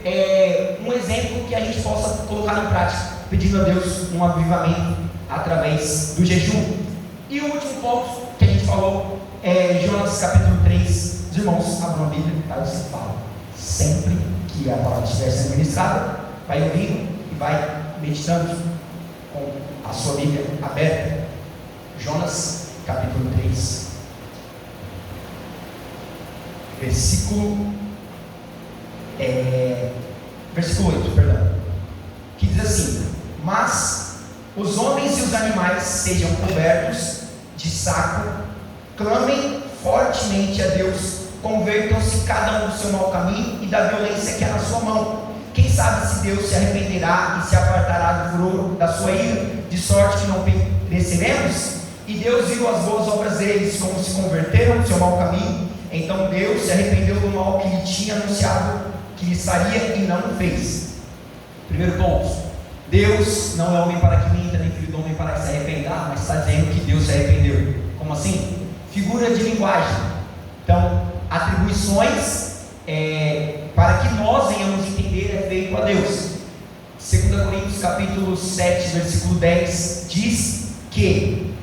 um exemplo que a gente possa colocar em prática, pedindo a Deus um avivamento através do jejum. E o último ponto que a gente falou é Jonas capítulo 3. Os irmãos abram a Bíblia, tá? Você fala sempre que a palavra estiver sendo ministrada, vai ouvindo e vai meditando com a sua Bíblia aberta. Jonas capítulo 3, versículo 8, perdão, que diz assim: mas os homens e os animais sejam cobertos de saco, clamem fortemente a Deus, convertam-se cada um do seu mau caminho e da violência que há na sua mão. Quem sabe se Deus se arrependerá e se apartará do furor da sua ira, de sorte que não pereceremos? E Deus viu as boas obras deles, como se converteram do seu mau caminho. Então Deus se arrependeu do mal que lhe tinha anunciado que lhe faria e não o fez. Primeiro ponto: Deus não é homem para que minta, nem filho do homem para que se arrependa. Mas está dizendo que Deus se arrependeu. Como assim? Figura de linguagem. Então, atribuições para que nós venhamos entender é feito a Deus. 2 Coríntios capítulo 7, versículo 10 diz que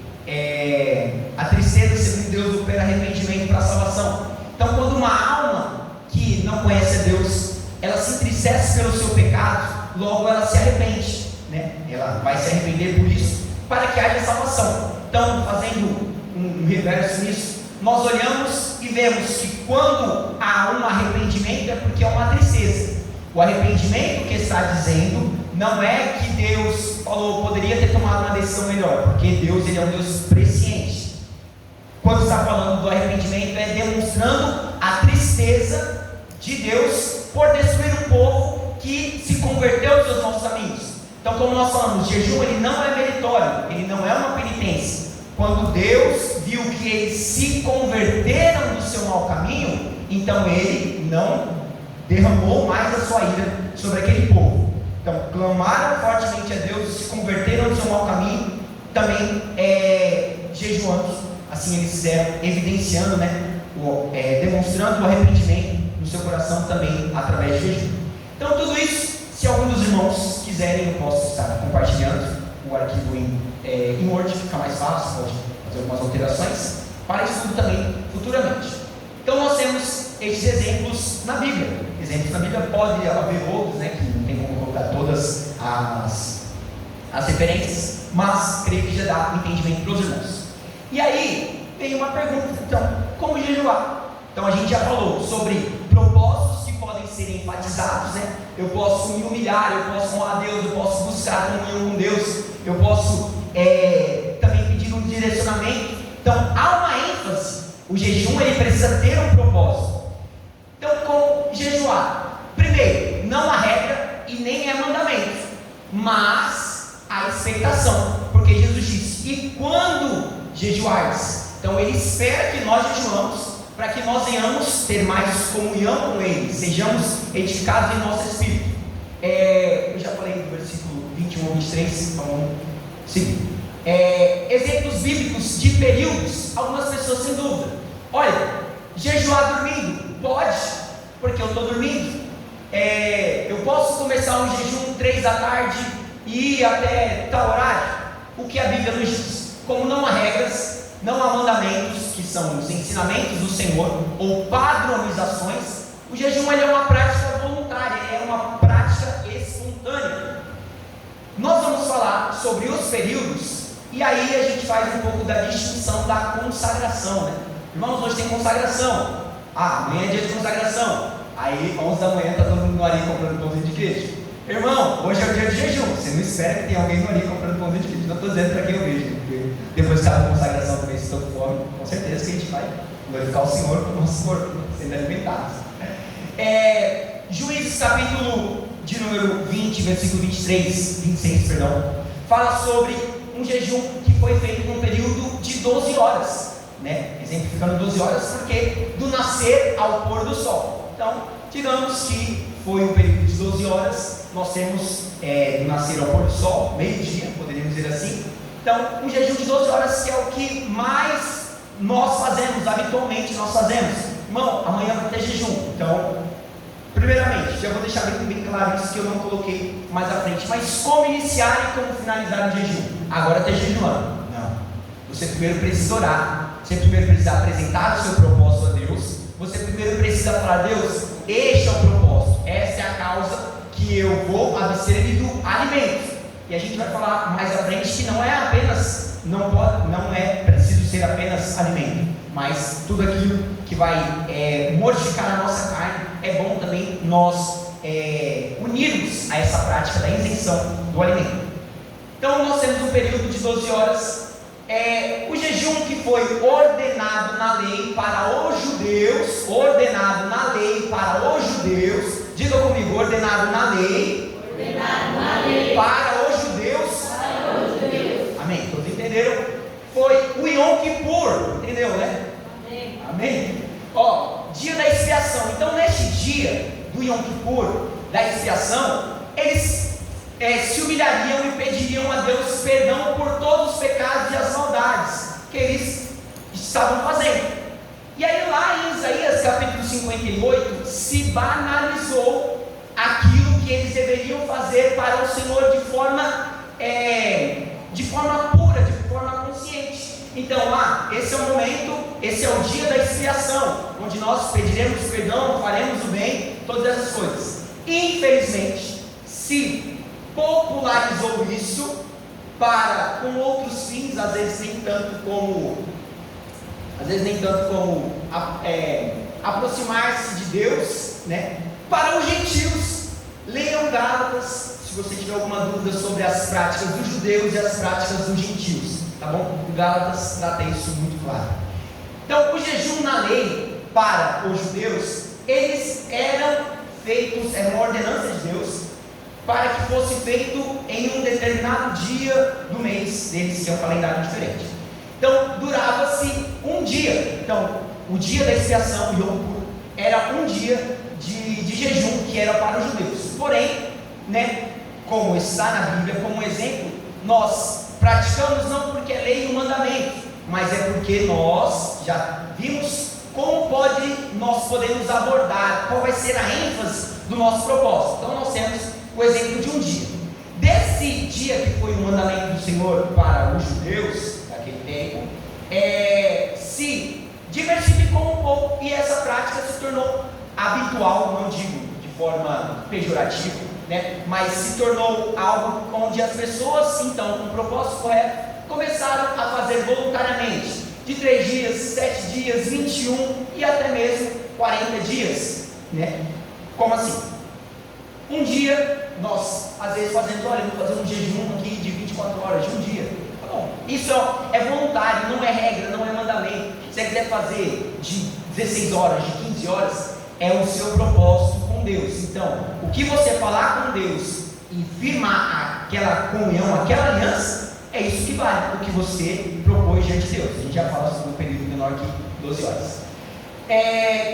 a tristeza segundo Deus opera arrependimento para a salvação. Então, quando uma alma que não conhece a Deus, ela se entristece pelo seu pecado, logo ela se arrepende, né? Ela vai se arrepender por isso, para que haja salvação. Então, fazendo um reverso nisso, nós olhamos e vemos que quando há um arrependimento é porque é uma tristeza. O arrependimento que está dizendo não é que Deus falou, poderia ter tomado uma decisão melhor, porque Deus, ele é um Deus presciente. Quando está falando do arrependimento, é demonstrando a tristeza de Deus por destruir um povo que se converteu dos seus maus caminhos. Então, como nós falamos, o jejum ele não é meritório, ele não é uma penitência. Quando Deus viu que eles se converteram do seu mau caminho, então ele não derramou mais a sua ira sobre aquele povo. Então, clamaram fortemente a Deus, se converteram do seu mau caminho, também jejuando. Assim eles fizeram, evidenciando, demonstrando o arrependimento no seu coração também através de jejum. Então, tudo isso, se algum dos irmãos quiserem, eu posso estar compartilhando o arquivo em Word, fica mais fácil, pode fazer algumas alterações para estudo também futuramente. Então nós temos esses exemplos na Bíblia. Exemplos na Bíblia, pode haver outros, que não tem como colocar todas as referências, mas creio que já dá entendimento para os irmãos. E aí vem uma pergunta: então, como jejuar? Então a gente já falou sobre propósitos que podem ser enfatizados, Eu posso me humilhar, eu posso honrar a Deus, eu posso buscar comunhão com Deus, eu posso também pedir um direcionamento. Então há uma ênfase. O jejum ele precisa ter um propósito. Então, como jejuar? Primeiro, não há regra e nem é mandamento, mas há expectação, porque Jesus disse: e quando jejuares? Então ele espera que nós jejuamos para que nós venhamos ter mais comunhão com Ele, sejamos edificados em nosso espírito. Eu já falei do versículo 21 ou 23, então vamos seguir. Exemplos bíblicos de períodos, algumas pessoas sem dúvida. Olha, jejuar dormindo? Pode, porque eu estou dormindo. Eu posso começar um jejum 3 da tarde e ir até tal horário? O que a Bíblia nos diz? Como não há regras, não há mandamentos, que são os ensinamentos do Senhor, ou padronizações, o jejum ele é uma prática voluntária, é uma prática espontânea. Nós vamos falar sobre os períodos E aí a gente faz um pouco da distinção da consagração, né? Irmãos, hoje tem consagração. Amanhã é dia de consagração. Aí, 11 da manhã, está todo mundo no Ari comprando pãozinho de queijo. Irmão, hoje é o dia de jejum. Você não espera que tenha alguém no Ari comprando pãozinho de queijo. Não estou dizendo para quem eu vejo, porque depois que acaba a consagração também, se estou com fome, com certeza que a gente vai glorificar o Senhor com o nosso corpo, sendo alimentados. Juízes, capítulo de número 20, versículo 26, fala sobre um jejum que foi feito num período de 12 horas, né? Exemplificando 12 horas, porque do nascer ao pôr do sol. Então, digamos que foi um período de 12 horas, nós temos do nascer ao pôr do sol, meio-dia, poderíamos dizer assim. Então, um jejum de 12 horas que é o que mais nós fazemos, habitualmente nós fazemos. Irmão, amanhã vai ter jejum. Então, primeiramente, já vou deixar bem claro isso que eu não coloquei mais à frente, mas como iniciar e como finalizar o jejum? Agora está jejuando? Não. Você primeiro precisa orar, você primeiro precisa apresentar o seu propósito a Deus, você primeiro precisa falar: Deus, este é o propósito, essa é a causa que eu vou abster-me do alimento. E a gente vai falar mais à frente que não é preciso ser apenas alimento, mas tudo aquilo que vai mortificar a nossa carne, é bom também nós unirmos a essa prática da isenção do alimento. Então nós temos um período de 12 horas, o jejum que foi ordenado na lei para os judeus, diga comigo, ordenado na lei para os judeus, amém, todos entenderam? Foi o Yom Kippur, entendeu, né? Amém? Dia da expiação. Então, neste dia do Yom Kippur, da expiação, eles se humilhariam e pediriam a Deus perdão por todos os pecados e as maldades que eles estavam fazendo. E aí, lá em Isaías capítulo 58, se banalizou aquilo que eles deveriam fazer para o Senhor de forma pura, de forma consciente. Então, esse é o momento, esse é o dia da expiação, onde nós pediremos perdão, faremos o bem, todas essas coisas. Infelizmente, se popularizou isso com outros fins, às vezes nem tanto como aproximar-se de Deus, né? Para os gentios. Leiam Gálatas, se você tiver alguma dúvida sobre as práticas dos judeus e as práticas dos gentios, tá bom? O Gálatas trata isso muito claro. Então, o jejum na lei para os judeus, eles eram uma ordenança de Deus, para que fosse feito em um determinado dia do mês deles, que é um calendário diferente. Então, durava-se um dia. Então, o dia da expiação, Yom Kippur, era um dia de jejum que era para os judeus. Porém, né, como está na Bíblia, como exemplo, nós praticamos não porque é lei e um mandamento, mas é porque nós já vimos como nós podemos abordar, qual vai ser a ênfase do nosso propósito. Então nós temos o exemplo de um dia. Desse dia que foi o mandamento do Senhor para os judeus, daquele tempo, se diversificou um pouco e essa prática se tornou habitual, não digo de forma pejorativa, né? Mas se tornou algo onde as pessoas, então, com o propósito correto, começaram a fazer voluntariamente, de 3 dias, 7 dias, 21 e até mesmo 40 dias, né? Como assim? Um dia, nós às vezes fazemos, olha, vou fazer um jejum aqui de 24 horas, de um dia. Tá bom, isso é voluntário, não é regra, não é mandamento. Se você quiser fazer de 16 horas, de 15 horas, é o seu propósito com Deus. Então, o que você falar com Deus e firmar aquela comunhão, aquela aliança, é isso que vale, o que você propôs diante de Deus. A gente já fala sobre um período menor que 12 horas.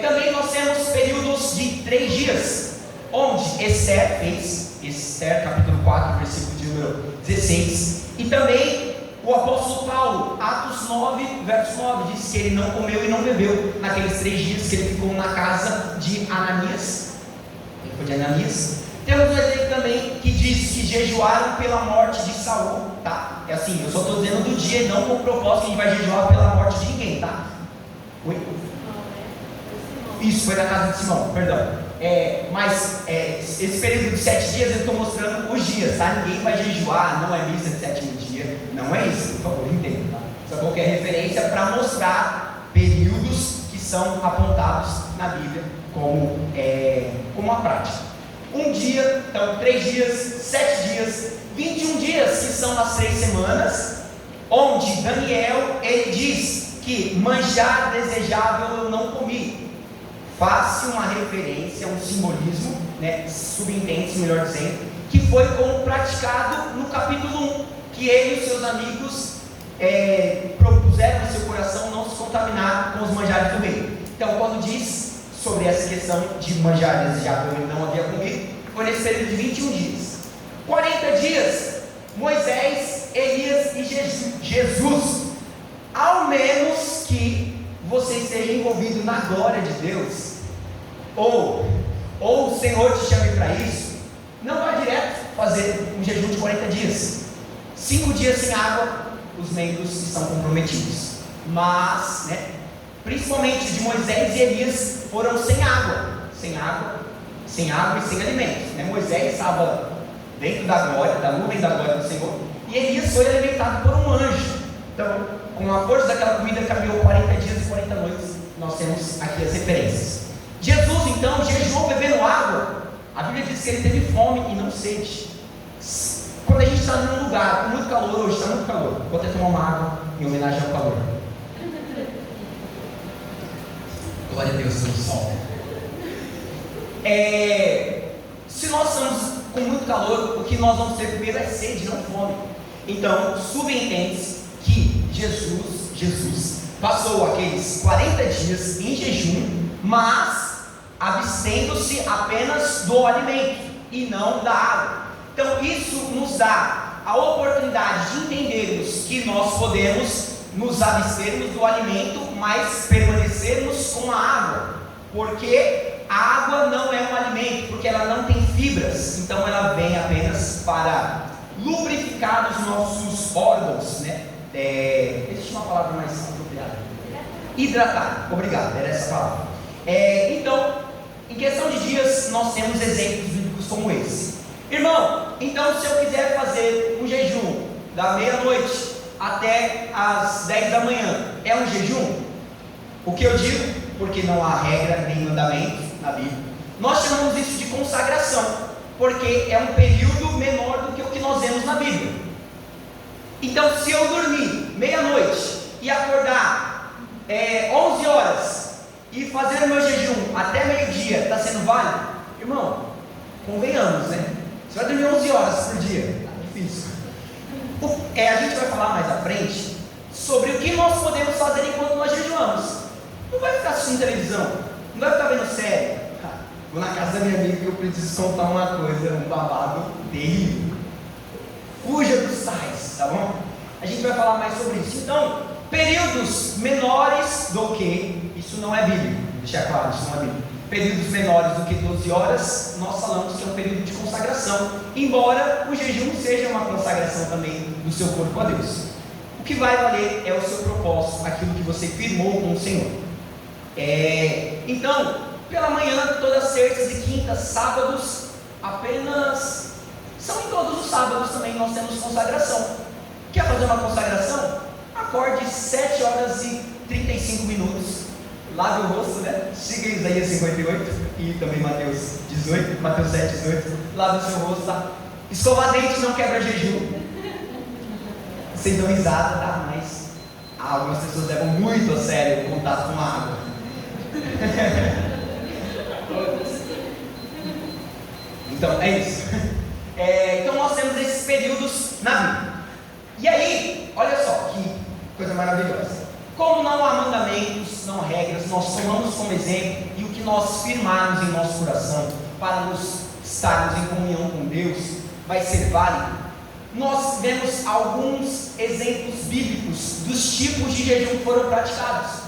Também nós temos períodos de 3 dias, onde Esther fez, Esther capítulo 4, versículo de número 16, e também o apóstolo Paulo, Atos 9, verso 9, diz que ele não comeu e não bebeu naqueles 3 dias que ele ficou na casa de Ananias. Ele foi de Ananias. Temos um exemplo também que diz que jejuaram pela morte de Saul, tá? É assim, eu só estou dizendo do dia, não com o propósito que a gente vai jejuar pela morte de ninguém, tá? Oi? Isso, foi na casa de Simão, perdão. Mas esse período de 7 dias eu estou mostrando os dias, tá? Ninguém vai jejuar, não é missa de 7º dia, Não é isso, por favor, entenda. Tá? Só qualquer referência para mostrar períodos que são apontados na Bíblia como a prática. Um dia, então 3 dias, 7 dias, 21 dias, que são as 3 semanas, onde Daniel, ele diz que manjar desejável eu não comi. Faz-se uma referência, um simbolismo, né, subentende-se, melhor dizendo, que foi como praticado no capítulo 1, que ele e os seus amigos propuseram no seu coração não se contaminar com os manjares do meio. Então, quando diz sobre essa questão de manjar desejável ele não havia comido, foi nesse período de 21 dias. 40 dias, Moisés, Elias e Jesus. Ao menos que você esteja envolvido na glória de Deus, ou o Senhor te chame para isso, não vai direto fazer um jejum de 40 dias. 5 dias sem água, os membros estão comprometidos. Mas, né, principalmente de Moisés e Elias, foram sem água e sem alimentos. Né? Moisés estava dentro da glória, da nuvem da glória do Senhor, e Elias foi alimentado por um anjo. Então, com a força daquela comida, caminhou 40 dias e 40 noites. Nós temos aqui as referências. Jesus, então, jejuou bebendo água. A Bíblia diz que ele teve fome e não sede. Quando a gente está num lugar com muito calor, hoje está muito calor, vou até tomar uma água em homenagem ao calor. Glória a Deus pelo sol. Se nós estamos com muito calor, o que nós vamos ter primeiro é sede, não fome. Então, subentende-se que Jesus passou aqueles 40 dias em jejum, mas abstendo-se apenas do alimento e não da água. Então isso nos dá a oportunidade de entendermos que nós podemos nos abstermos do alimento, mas permanecermos com a água, porque a água não é um alimento, porque ela não tem fibras, então ela vem apenas para lubrificar os nossos órgãos, né? Existe uma palavra mais apropriada? Hidratar, obrigado, era essa palavra. Então, em questão de dias, nós temos exemplos bíblicos como esse. Irmão, então se eu quiser fazer um jejum da meia-noite até as 10 da manhã, é um jejum? O que eu digo, porque não há regra nem mandamento na Bíblia, nós chamamos isso de consagração, porque é um período menor do que o que nós vemos na Bíblia. Então, se eu dormir meia-noite e acordar 11 horas e fazer o meu jejum até meio-dia, está sendo válido? Irmão, convenhamos, né? Você vai dormir 11 horas por dia, tá difícil. A gente vai falar mais à frente sobre o que nós podemos fazer enquanto nós jejuamos. Não vai ficar assistindo televisão, não vai ficar vendo série. Vou na casa da minha amiga e eu preciso contar uma coisa, um babado terrível. Fuja dos tais, tá bom? A gente vai falar mais sobre isso. Então, períodos menores do que, isso não é bíblico, deixar claro, isso não é bíblico. Períodos menores do que 12 horas, nós falamos que é um período de consagração, embora o jejum seja uma consagração também do seu corpo a Deus. O que vai valer é o seu propósito, aquilo que você firmou com o Senhor. Então, pela manhã, todas terças e quintas, sábados, apenas, são em todos os sábados também nós temos consagração. Quer fazer uma consagração? Acorde 7 horas e 35 minutos. Lave o rosto, né? Siga Isaías 58 e também Mateus 18, Mateus 7, 18. Lave o seu rosto, tá? Escovar dente não quebra jejum. Vocês dão risada, tá? Mas algumas pessoas levam muito a sério o contato com a água. Então, é isso. Então nós temos esses períodos na Bíblia. E aí, olha só que coisa maravilhosa. Como não há mandamentos, não regras, nós tomamos como exemplo e o que nós firmarmos em nosso coração para nos estarmos em comunhão com Deus vai ser válido. Nós vemos alguns exemplos bíblicos dos tipos de jejum que foram praticados.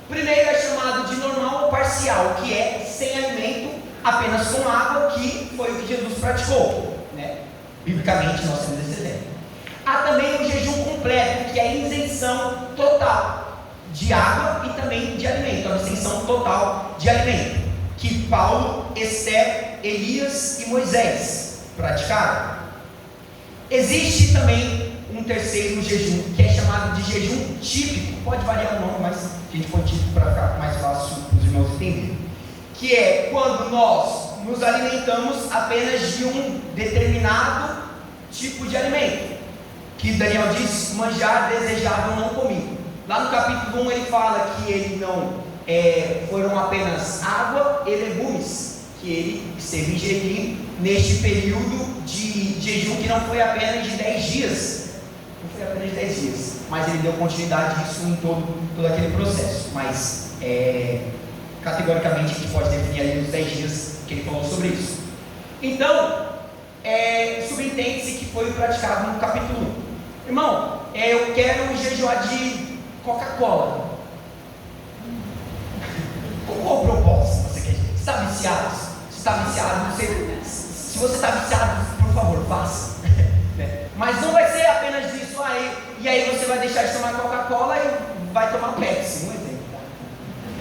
Primeiro é chamado de normal ou parcial, que é sem alimento, apenas com água, que foi o que Jesus praticou, né? Biblicamente nós temos esse exemplo. Há também o jejum completo, que é a isenção total de água e também de alimento, a abstenção total de alimento, que Paulo, Esther, Elias e Moisés praticaram. Existe também um terceiro jejum, que é chamado de jejum típico. Pode variar o nome, mas a gente põe típico para ficar mais fácil para os irmãos entenderem. Que é quando nós nos alimentamos apenas de um determinado tipo de alimento. Que Daniel diz, manjar desejável não comi. Lá no capítulo 1 ele fala que ele não foram apenas água e legumes que ele esteve ingerindo neste período de jejum, que não foi apenas de 10 dias. Não foi apenas de 10 dias, mas ele deu continuidade disso em todo aquele processo. Mas categoricamente a gente pode definir ali os 10 dias que ele falou sobre isso. Então, subentende-se que foi praticado no capítulo 1. Irmão, eu quero jejuar de Coca-Cola. Qual o propósito você quer? Você está viciado? Se está viciado, se você está viciado, por favor, faça. Mas não vai ser apenas isso aí, e aí você vai deixar de tomar Coca-Cola e vai tomar Pepsi, um exemplo.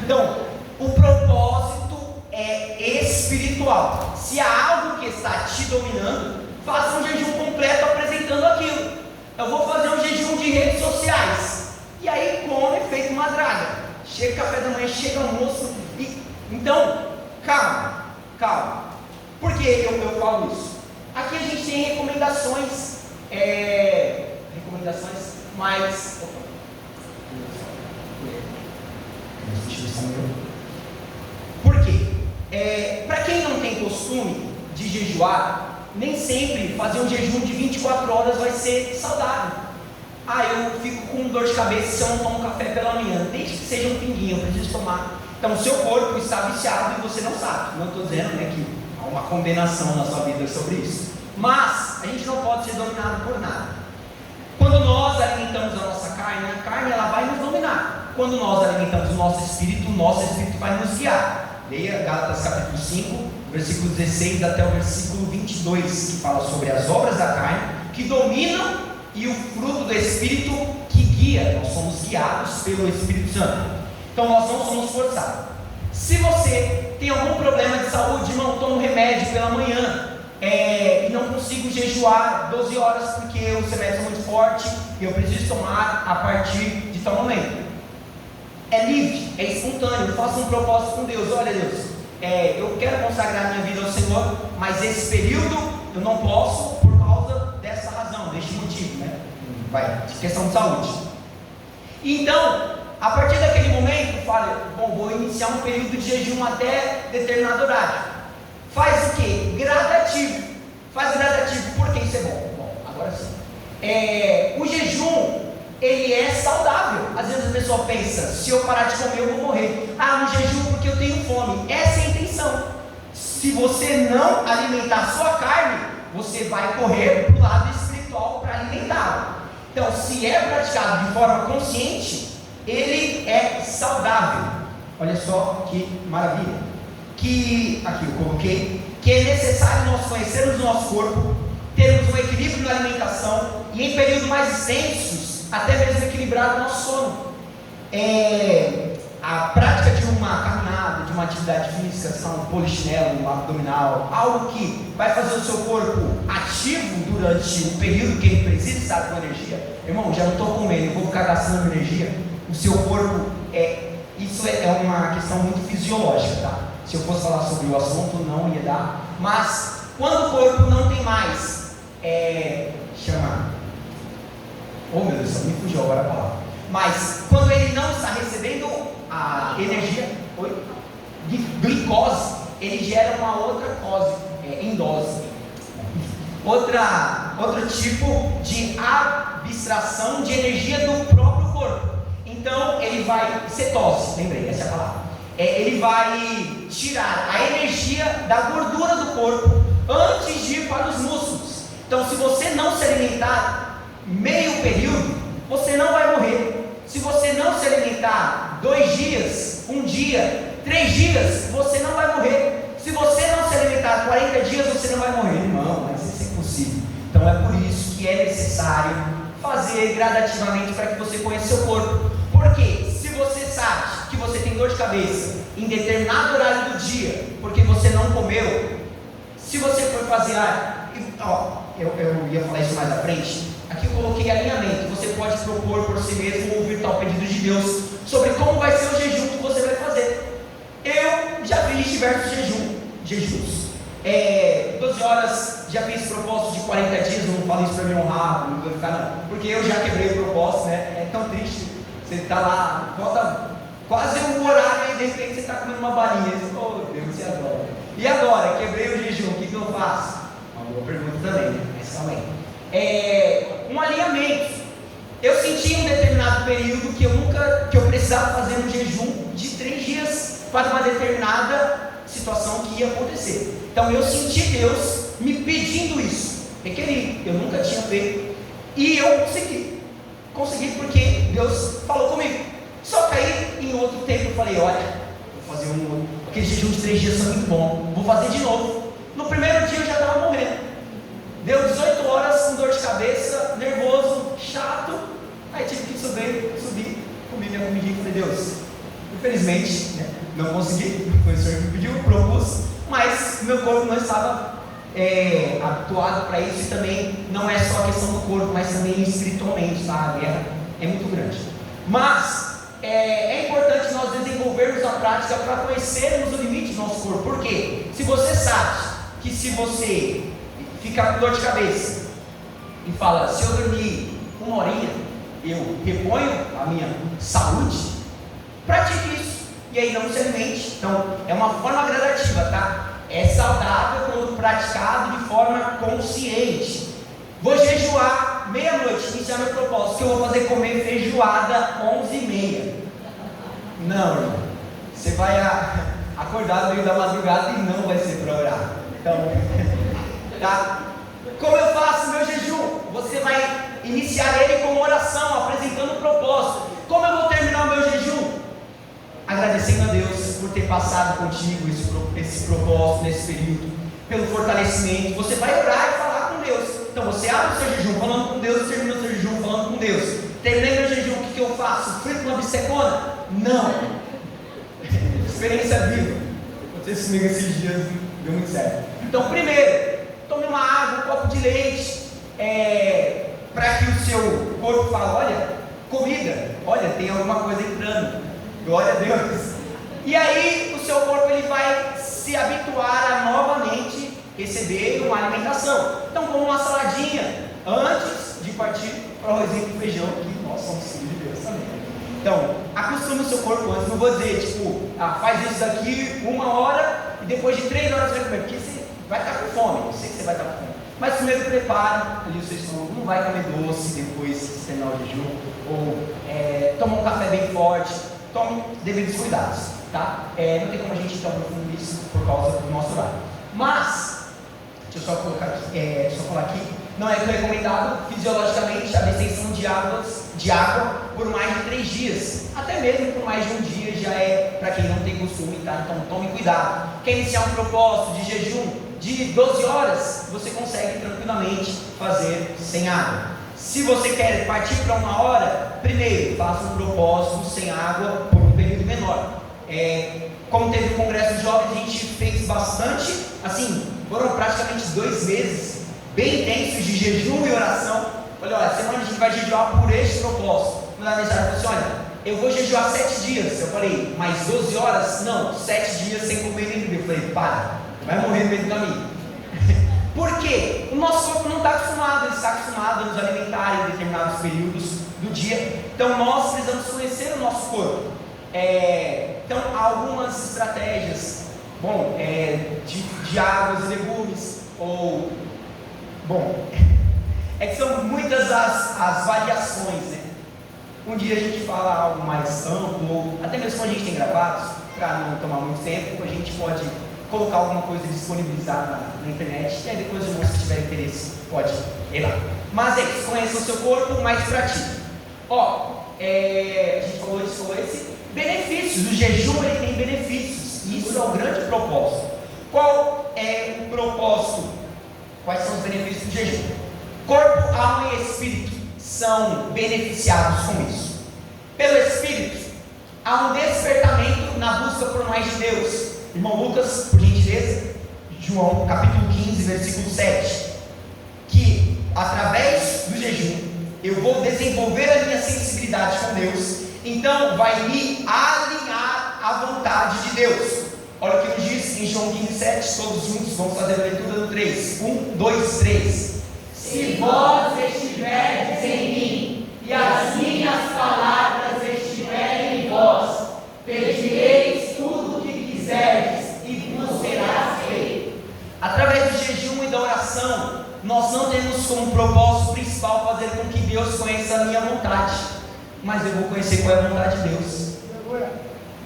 Então, o propósito é espiritual. Se há algo que está te dominando, faça um jejum completo apresentando aquilo. Eu vou fazer um jejum de redes sociais, e aí come feito uma draga. Chega café da manhã, chega almoço, então, calma. Por que eu falo isso? Aqui a gente tem recomendações mais... Por quê? Para quem não tem costume de jejuar, nem sempre fazer um jejum de 24 horas vai ser saudável. Eu fico com dor de cabeça se eu não tomo café pela manhã, desde que seja um pinguinho, eu preciso tomar. Então o seu corpo está viciado e você não sabe. Não estou dizendo que há uma condenação na sua vida sobre isso, mas a gente não pode ser dominado por nada. Quando nós alimentamos a nossa carne, a carne ela vai nos dominar. Quando nós alimentamos o nosso espírito vai nos guiar. Leia Gálatas capítulo 5, versículo 16 até o versículo 22, que fala sobre as obras da carne que dominam e o fruto do Espírito que guia. Nós somos guiados pelo Espírito Santo. Então nós não somos forçados. Se você tem algum problema de saúde, irmão, toma um remédio pela manhã, e não consigo jejuar 12 horas porque os remédios são muito fortes e eu preciso tomar a partir de tal momento. É livre, é espontâneo. Faça um propósito com Deus. Olha, Deus, eu quero consagrar minha vida ao Senhor, mas esse período eu não posso por causa dessa razão, deste motivo, de questão de saúde. Então, a partir daquele momento, vou iniciar um período de jejum até determinado horário. Faz o que? Gradativo. Faz gradativo, porque isso é bom. Bom, agora sim. O jejum, ele é saudável. Às vezes a pessoa pensa, se eu parar de comer eu vou morrer. No jejum porque eu tenho fome. Essa é a intenção. Se você não alimentar a sua carne, você vai correr para o lado espiritual para alimentá-la. Então, se é praticado de forma consciente, ele é saudável. Olha só que maravilha. Aqui eu coloquei que é necessário nós conhecermos o nosso corpo, termos um equilíbrio na alimentação e em períodos mais extensos, até mesmo equilibrar o nosso sono. A prática de uma caminhada, de uma atividade física, um polichinelo, um abdominal, algo que vai fazer o seu corpo ativo durante o período que ele precisa estar com energia. Irmão, já não estou comendo, vou ficar gastando energia. O seu corpo, isso é uma questão muito fisiológica, tá? Se eu fosse falar sobre o assunto, não ia dar. Mas, quando o corpo não tem mais, oh meu Deus, me fugiu agora a palavra. Mas, quando ele não está recebendo a energia, de glicose, ele gera uma outra endose. Outro tipo de abstração de energia do próprio corpo. Então, ele vai, cetose, lembrei, essa é a palavra. Ele vai tirar a energia da gordura do corpo antes de ir para os músculos. Então, se você não se alimentar meio período, você não vai morrer. Se você não se alimentar 2 dias, 1 dia, 3 dias, você não vai morrer. Se você não se alimentar 40 dias, você não vai morrer. Irmão, mas isso é impossível. Então, é por isso que é necessário fazer gradativamente para que você conheça seu corpo. Porque se você sabe que você tem dor de cabeça em determinado horário do dia, porque você não comeu, se você for fazer, eu ia falar isso mais à frente. Aqui eu coloquei alinhamento. Você pode propor por si mesmo ouvir tal pedido de Deus sobre como vai ser o jejum que você vai fazer. Eu já fiz diversos jejuns. 12 horas, já fiz propósito de 40 dias, não falo isso para me honrar, não vou ficar não, porque eu já quebrei o propósito, né? É tão triste, você está lá, falta quase um horário e de repente você está comendo uma balinha, oh Deus, e agora? Quebrei o jejum, o que eu faço? Uma boa pergunta também, né? Mas calma aí. Um alinhamento. Eu senti em um determinado período que eu precisava fazer um jejum de 3 dias para uma determinada situação que ia acontecer. Então eu senti Deus me pedindo isso, requeri, eu nunca tinha feito, e eu consegui porque Deus falou comigo. Só que aí em outro tempo eu falei, olha, vou fazer aquele jejum de 3 dias são muito bom, vou fazer de novo. No primeiro dia eu já estava morrendo, deu 18 horas com dor de cabeça, nervoso, chato, aí tive que subir, comi minha comidinha e falei, Deus, infelizmente, né, não consegui, foi o Senhor que me pediu, propus, mas meu corpo não estava habituado para isso, e também não é só a questão do corpo, mas também espiritualmente, tá? A guerra é muito grande. Mas é importante nós desenvolvermos a prática para conhecermos o limite do nosso corpo. Por quê? Se você sabe que se você ficar com dor de cabeça e fala, se eu dormir 1 horinha, eu reponho a minha saúde, pratique isso. E aí não se alimente. Então é uma forma gradativa, tá? É saudável quando praticado de forma consciente. Vou jejuar meia-noite, iniciar meu propósito, que eu vou fazer comer feijoada 11h30. Não, irmão. Você vai acordar no meio da madrugada e não vai ser para orar. Então, tá? Como eu faço meu jejum? Você vai iniciar ele com oração, apresentando o propósito. Como eu vou terminar o meu jejum? Agradecendo a Deus por ter passado contigo esse propósito nesse período, pelo fortalecimento. Você vai orar e falar com Deus. Então você abre o seu jejum falando com Deus, termina o seu jejum falando com Deus. Terminei meu jejum, o que eu faço? Frito uma bistecona? Não. Experiência viva. Aconteceu comigo esses dias, deu muito certo. Então primeiro, tome uma água, um copo de leite, para que o seu corpo fale, olha, comida, olha, tem alguma coisa entrando. Glória a Deus. E aí o seu corpo ele vai se habituar a novamente receber uma alimentação. Então, como uma saladinha antes de partir para o arrozinho com feijão, que nós somos filhos de Deus também. Então, acostume o seu corpo antes. Não vou dizer, faz isso daqui 1 hora e depois de 3 horas você vai comer, porque você vai estar com fome. Eu sei que você vai estar com fome. Mas primeiro prepare ali o seu estômago. Não vai comer doce depois de terminar o jejum. Ou toma um café bem forte. Tome devidos cuidados, tá? Não tem como a gente estar profundo nisso por causa do nosso horário. Mas, deixa eu só colocar aqui, falar aqui, não é recomendado fisiologicamente a abstenção de água por mais de 3 dias. Até mesmo por mais de 1 dia já é para quem não tem costume, tá? Então tome cuidado. Quer iniciar um propósito de jejum de 12 horas, você consegue tranquilamente fazer sem água. Se você quer partir para 1 hora, primeiro, faça um propósito sem água por um período menor. Como teve o Congresso de Jovens, a gente fez bastante, foram praticamente 2 meses, bem intensos de jejum e oração. Falei, olha, semana a gente vai jejuar por este propósito. Na mensagem, eu falei assim, olha, eu vou jejuar 7 dias. Eu falei, mais 12 horas? Não, 7 dias sem comer nem beber. Eu falei, para, vai morrer no meio do caminho. Por quê? O nosso corpo não está acostumado, ele está acostumado a nos alimentar em determinados períodos do dia. Então nós precisamos conhecer o nosso corpo. Então há algumas estratégias, de águas e legumes, que são muitas as variações, né? Um dia a gente fala algo mais amplo, ou até mesmo quando a gente tem gravados, para não tomar muito tempo, a gente pode colocar alguma coisa disponibilizada na internet, e aí depois os irmãos que tiverem interesse pode ir lá. Mas conheça o seu corpo, mais pratique. A gente falou esse benefícios, o jejum ele tem benefícios, e isso é o grande propósito. Qual é o propósito? Quais são os benefícios do jejum? Corpo, alma e espírito são beneficiados com isso. Pelo espírito, há um despertamento na busca por mais de Deus. Irmão Lucas, por gentileza, João capítulo 15, versículo 7, que através do jejum eu vou desenvolver a minha sensibilidade com Deus, então vai me alinhar à vontade de Deus. Olha o que nos diz em João 15:7, todos juntos vamos fazer a leitura do 3. 1, 2, 3. Se vós estiverdes em mim, e as minhas palavras estiverem em vós, pedireis tudo o que quiserdes, e vos será feito. Através do jejum e da oração, nós não temos como propósito principal fazer com que Deus conheça a minha vontade, mas eu vou conhecer qual é a vontade de Deus.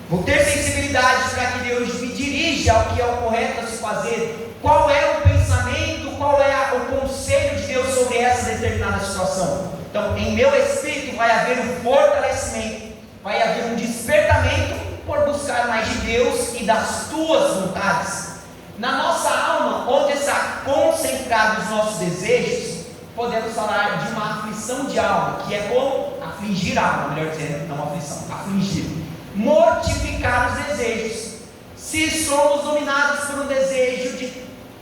Vou ter sensibilidade para que Deus me dirija ao que é o correto a se fazer. Qual é o pensamento, qual é o conselho de Deus sobre essa determinada situação? Então, em meu espírito vai haver um fortalecimento, vai haver um despertamento por buscar mais de Deus e das tuas vontades. Na nossa alma, onde está concentrado os nossos desejos, podemos falar de uma aflição de alma, que é como afligir a alma, melhor dizendo, não aflição, afligir, mortificar os desejos. Se somos dominados por um desejo de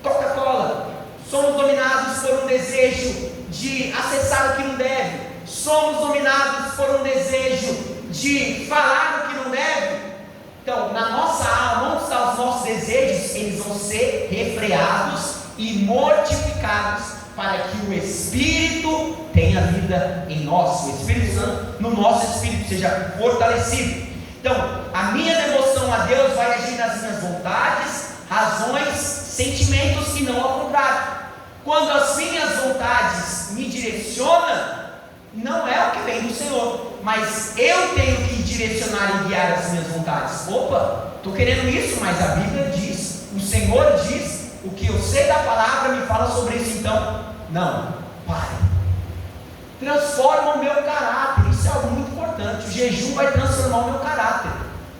Coca-Cola, somos dominados por um desejo de acessar o que não deve, somos dominados por um desejo de falar o que não deve, então na nossa alma, onde estão os nossos desejos, eles vão ser refreados e mortificados para que o Espírito tenha vida em nós, o Espírito Santo no nosso espírito seja fortalecido. Então a minha devoção a Deus vai agir nas minhas vontades, razões, sentimentos e não ao contrário. Quando as minhas vontades me direcionam, não é o que vem do Senhor, mas eu tenho que direcionar e guiar as minhas vontades. Opa, estou querendo isso, mas a Bíblia diz, o Senhor diz, o que eu sei da palavra me fala sobre isso, então, não, pare. Transforma o meu caráter, isso é algo muito importante, o jejum vai transformar o meu caráter.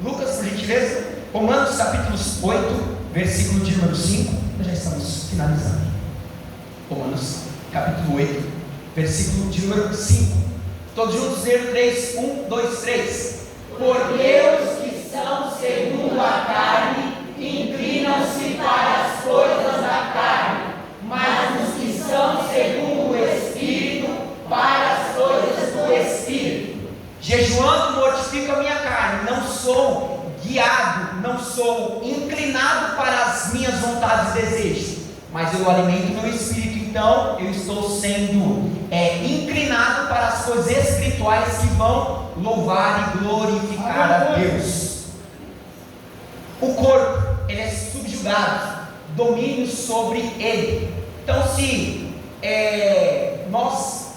Lucas, por gentileza, Romanos capítulo 8, versículo de número 5, nós já estamos finalizando. Romanos capítulo 8, versículo de número 5. Todos juntos, 3, 1, 2, 3. Porque os que são segundo a carne inclinam-se para as coisas da carne, mas os que são segundo o Espírito, para as coisas do Espírito. Jejuando mortifico a minha carne, não sou guiado, não sou inclinado para as minhas vontades e desejos, mas eu alimento meu espírito, então eu estou sendo inclinado para as coisas espirituais que vão louvar e glorificar a Deus. O corpo, ele é subjugado, domínio sobre ele. Então se nós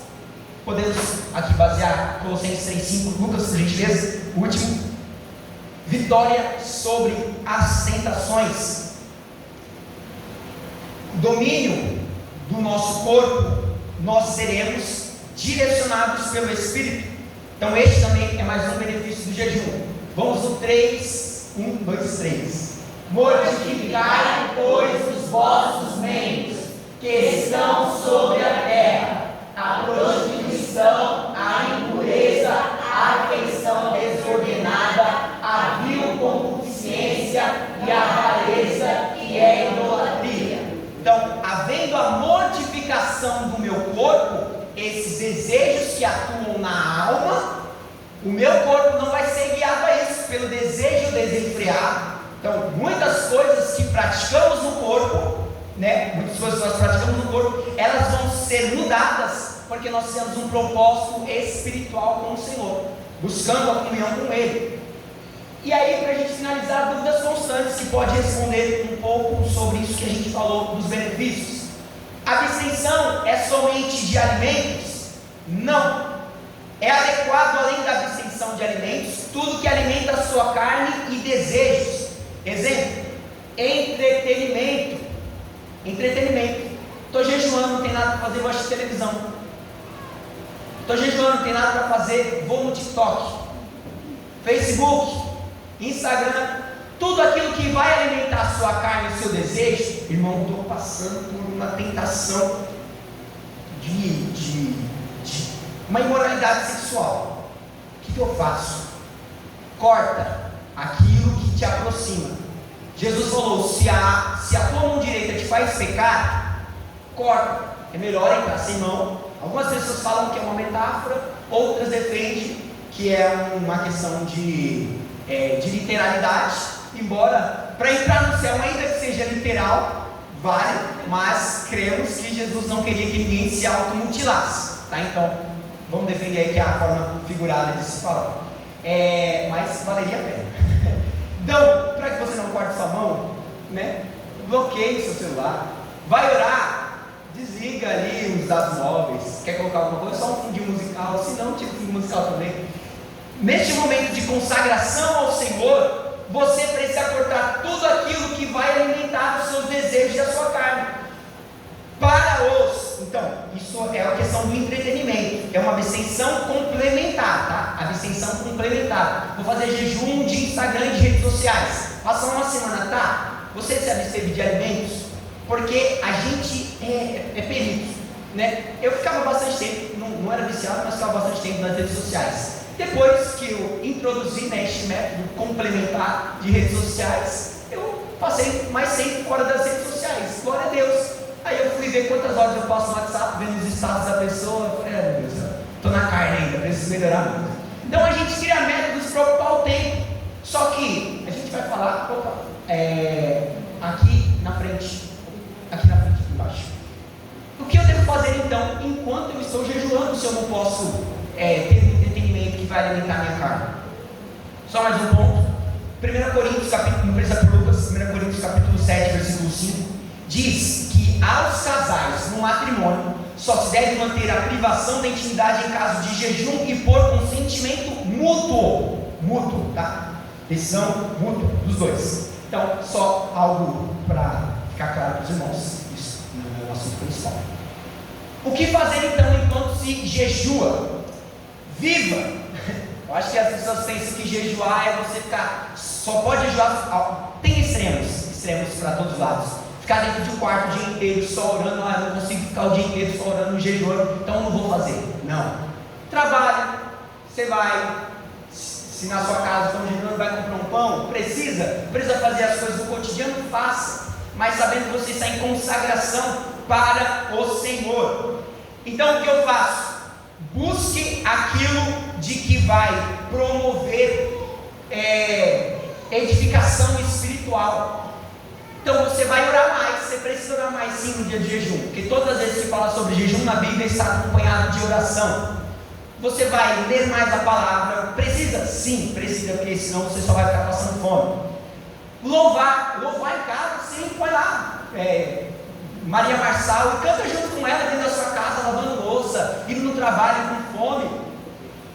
podemos aqui basear Colossenses 3,5, Lucas, por gentileza, o último, vitória sobre as tentações. Domínio do nosso corpo, nós seremos direcionados pelo Espírito. Então este também é mais um benefício do jejum. Vamos no 3, 1, 2, 3. Mortificai, pois, os vossos membros que estão sobre a terra, a prostituição, a impureza, a afeição desordenada, a vil concupiscência e a avareza, que é idolatria. Então, havendo a mortificação do meu corpo, esses desejos que atuam na alma, o meu corpo não vai ser guiado a isso, pelo desejo desenfreado. Então, muitas coisas que praticamos no corpo, muitas coisas que nós praticamos no corpo, elas vão ser mudadas, porque nós temos um propósito espiritual com o Senhor, buscando a comunhão com Ele. E aí, para a gente finalizar, dúvidas constantes que pode responder um pouco sobre isso que a gente falou dos benefícios. A abstenção é somente de alimentos? Não. É adequado, além da abstenção de alimentos, tudo que alimenta a sua carne e desejos. Exemplo, entretenimento. Estou jejuando, não tem nada para fazer, vou assistir televisão. Estou jejuando, não tem nada para fazer, vou no TikTok, Facebook, Instagram, tudo aquilo que vai alimentar a sua carne e o seu desejo. Irmão, estou passando por uma tentação de uma imoralidade sexual. O que eu faço? Corta aquilo que te aproxima. Jesus falou, se a tua mão direita te faz pecar, corta. é melhor entrar sem mão. Algumas pessoas falam que é uma metáfora, outras defendem que é uma questão de literalidade, embora para entrar no céu, ainda que seja literal, vale, mas cremos que Jesus não queria que ninguém se automutilasse, tá? Então, vamos defender aí que é a forma figurada de se falar, mas valeria a pena. Então, para que você não corte sua mão, né, bloqueie seu celular, vai orar, desliga ali os dados móveis, quer colocar alguma coisa, só um fundinho musical, se não, tipo fundo musical também. Neste momento de consagração ao Senhor, você precisa cortar tudo aquilo que vai alimentar os seus desejos e a sua carne. Então, isso é a questão do entretenimento, é uma abstenção complementar, tá? Abstenção complementar. Vou fazer jejum de Instagram e de redes sociais. Passa uma semana, tá? Você se absteve de alimentos, porque a gente é perito, né? Eu ficava bastante tempo, não era viciado, mas ficava bastante tempo nas redes sociais. Depois que eu introduzi, né, este método complementar de redes sociais, eu passei mais tempo fora das redes sociais, glória a Deus. Aí eu fui ver quantas horas eu passo no WhatsApp, vendo os status da pessoa. Eu falei, meu Deus, estou na carne ainda, preciso melhorar muito. Então a gente cria métodos para ocupar o tempo. Só que a gente vai falar aqui na frente, aqui embaixo. O que eu devo fazer então, enquanto eu estou jejuando, se eu não posso ter um entretenimento que vai alimentar minha carne? Só mais um ponto. 1 Coríntios, capítulo 7, versículo 5, diz que aos casais no matrimônio só se deve manter a privação da intimidade em caso de jejum e por consentimento mútuo, tá? Decisão mútua dos dois. Então, só algo para ficar claro para os irmãos, isso não é o assunto principal. O que fazer então enquanto se jejua? Viva! Eu acho que as pessoas pensam que jejuar é você ficar, só pode jejuar, tem extremos para todos os lados. Ficar dentro de um quarto o dia inteiro só orando, eu não consigo ficar o dia inteiro só orando no jejum, então eu não vou fazer. Não. Trabalha, você vai, se na sua casa estão jejuando, vai comprar um pão, precisa fazer as coisas do cotidiano, faça, mas sabendo que você está em consagração para o Senhor. Então o que eu faço? Busque aquilo de que vai promover edificação espiritual. Então você vai orar mais, você precisa orar mais sim no dia de jejum, porque todas as vezes que fala sobre jejum na Bíblia está acompanhado de oração. Você vai ler mais a palavra, precisa? Sim, precisa, porque senão você só vai ficar passando fome. Louvar em casa, sim, vai lá, Maria Marçal, e canta junto com ela dentro da sua casa, lavando louça, indo no trabalho com fome.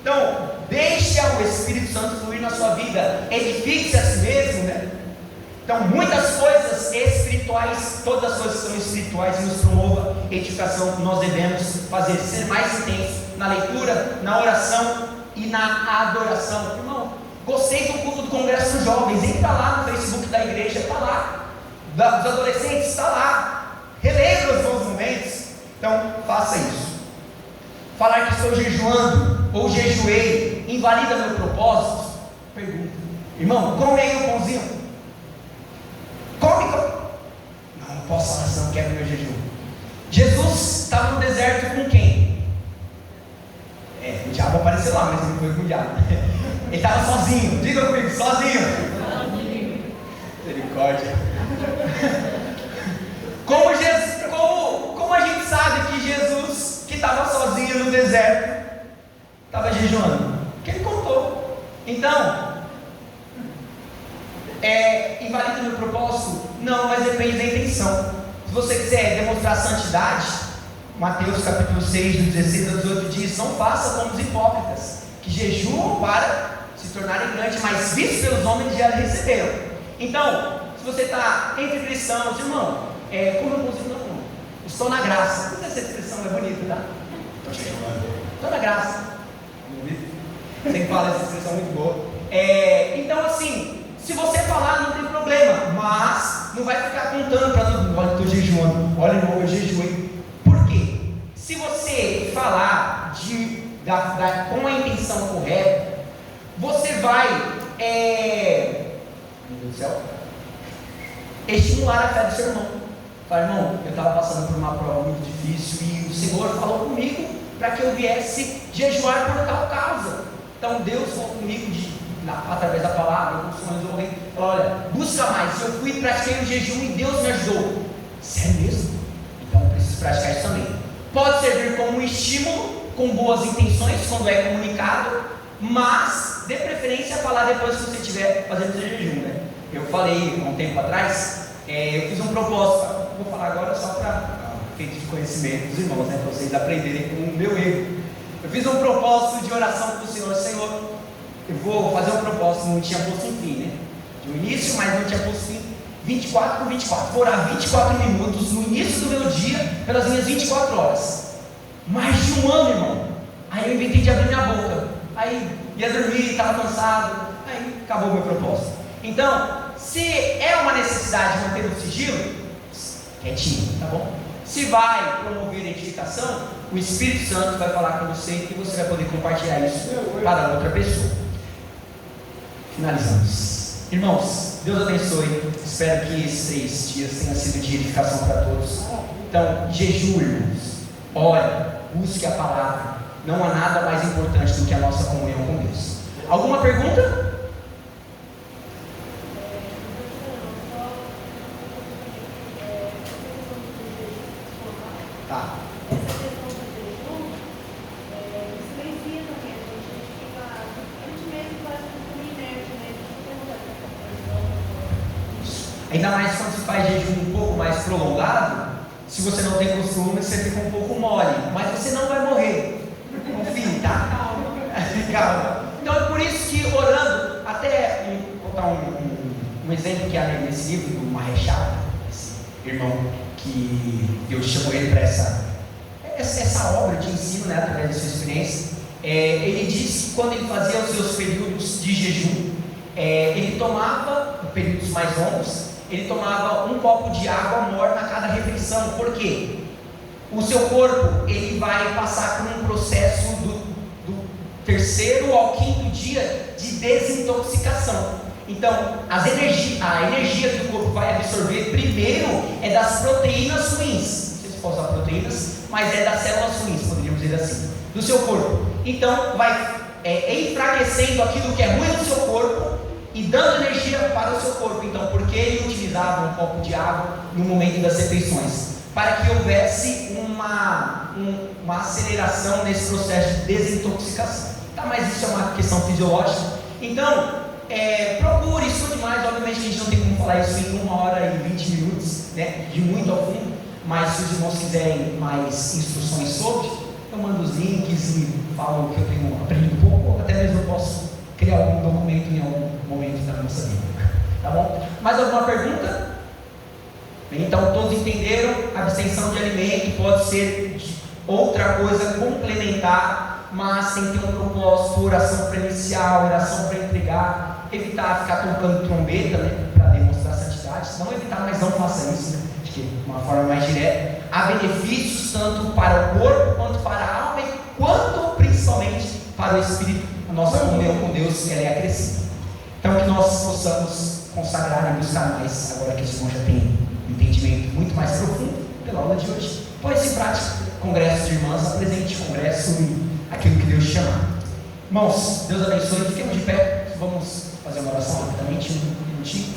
Então, deixe o Espírito Santo fluir na sua vida, edifique-se a si mesmo, né? Então, muitas coisas espirituais, todas as coisas que são espirituais e nos promovam edificação, nós devemos fazer, ser mais intenso na leitura, na oração e na adoração. Irmão, gostei do culto do Congresso dos Jovens, entra lá no Facebook da igreja, está lá, dos adolescentes, está lá, relembra os bons momentos. Então, faça isso. Falar que estou jejuando ou jejuei invalida meu propósito? Pergunta. Irmão, come aí o pãozinho. Come. Não posso falar assim, não quero meu jejum. Jesus estava no deserto com quem? O diabo apareceu lá, mas ele não foi com o diabo. Ele estava sozinho. Diga comigo, sozinho. Misericórdia. Como a gente sabe que Jesus, que estava sozinho no deserto, estava jejuando? Porque ele contou. Então, invalida meu propósito? Não, mas depende da intenção. Se você quiser demonstrar santidade, Mateus capítulo 6, do 16 ao 18 diz: não faça como os hipócritas, que jejuam para se tornarem grandes, mas vistos pelos homens já receberam. Então, se você está entre cristãos, irmão, como eu consigo não como? Estou na graça. Essa expressão é bonita, tá? Estou na graça. Sempre fala essa expressão muito boa. Então assim, se você falar, não tem problema, mas não vai ficar contando para todo mundo: olha, estou jejuando, olha, irmão, eu jejuei. Por quê? Se você falar com a intenção correta, você vai meu Deus do céu, estimular a fé do seu irmão. Falei, irmão, eu estava passando por uma prova muito difícil e o Senhor falou comigo para que eu viesse jejuar por tal causa. Então Deus falou comigo através da palavra, alguns sonhos eu ouvi, falou, olha, busca mais. Eu fui e pratiquei o jejum e Deus me ajudou. Sério mesmo? Então eu preciso praticar isso também. Pode servir como um estímulo, com boas intenções, quando é comunicado, mas dê preferência a falar depois que você estiver fazendo o seu jejum, né? Eu falei há um tempo atrás, eu fiz um propósito, vou falar agora só para efeito de conhecimento dos irmãos, né, para vocês aprenderem com o meu erro. Eu fiz um propósito de oração para o Senhor. Senhor, eu vou fazer um propósito, não tinha posto em fim, né? De um início, mas não tinha posto fim. 24 por 24, vou orar 24 minutos no início do meu dia, pelas minhas 24 horas. Mais de um ano, irmão. Aí eu inventei de abrir minha boca. Aí ia dormir, estava cansado. Aí acabou o meu propósito. Então, se é uma necessidade de manter o sigilo, quietinho, tá bom? Se vai promover edificação, o Espírito Santo vai falar com você e você vai poder compartilhar isso para outra pessoa. Finalizamos. Irmãos, Deus abençoe. Espero que esses 3 dias tenham sido de edificação para todos. Então, jejum, irmãos. Ore, busque a palavra. Não há nada mais importante do que a nossa comunhão com Deus. Alguma pergunta? Tá. Ainda mais quando você faz jejum um pouco mais prolongado, se você não tem costume, você fica um pouco mole, mas você não vai morrer. Confie, tá? Calma. Então é por isso que orando, até vou dar um exemplo que há nesse livro do Marechal, esse irmão que Deus chamou ele para essa obra de ensino, né, através da sua experiência. Ele disse que quando ele fazia os seus períodos de jejum, ele tomava, períodos mais longos, ele tomava um copo de água morna a cada refeição. Por quê? O seu corpo ele vai passar por um processo do 3º ao 5º dia de desintoxicação. Então, a energia que o corpo vai absorver primeiro é das proteínas ruins. Não sei se pode usar proteínas, mas é das células ruins, poderíamos dizer assim, do seu corpo. Então, vai enfraquecendo aquilo que é ruim no seu corpo e dando energia para o seu corpo. Então, por que ele utilizava um copo de água no momento das refeições? Para que houvesse uma aceleração nesse processo de desintoxicação. Tá, mas isso é uma questão fisiológica. Então, procure, estude mais. Obviamente que a gente não tem como falar isso em 1 hora e 20 minutos, né, de muito ao fundo. Mas se os irmãos quiserem mais instruções sobre, eu mando os links e falo que eu tenho aprendido um pouco, ou até mesmo eu posso criar algum documento em algum momento da nossa vida. Tá bom? Mais alguma pergunta? Então todos entenderam, a abstenção de alimento pode ser outra coisa complementar, mas tem que ter um propósito, oração para iniciar, oração para entregar, evitar ficar tocando trombeta, né, para demonstrar santidade. Não evitar, mas não faça isso, né, acho que de uma forma mais direta. Há benefícios tanto para o corpo, quanto para a alma, e quanto principalmente para o espírito. A nossa comunhão com Deus, ela é acrescida. Então que nós possamos consagrar e buscar mais, agora que os irmãos já têm um entendimento muito mais profundo pela aula de hoje. Põe isso em prática. Congresso de irmãs, apresente congresso e aquilo que Deus chama. Irmãos, Deus abençoe. Fiquemos de pé. Vamos fazer uma oração rapidamente, um minutinho.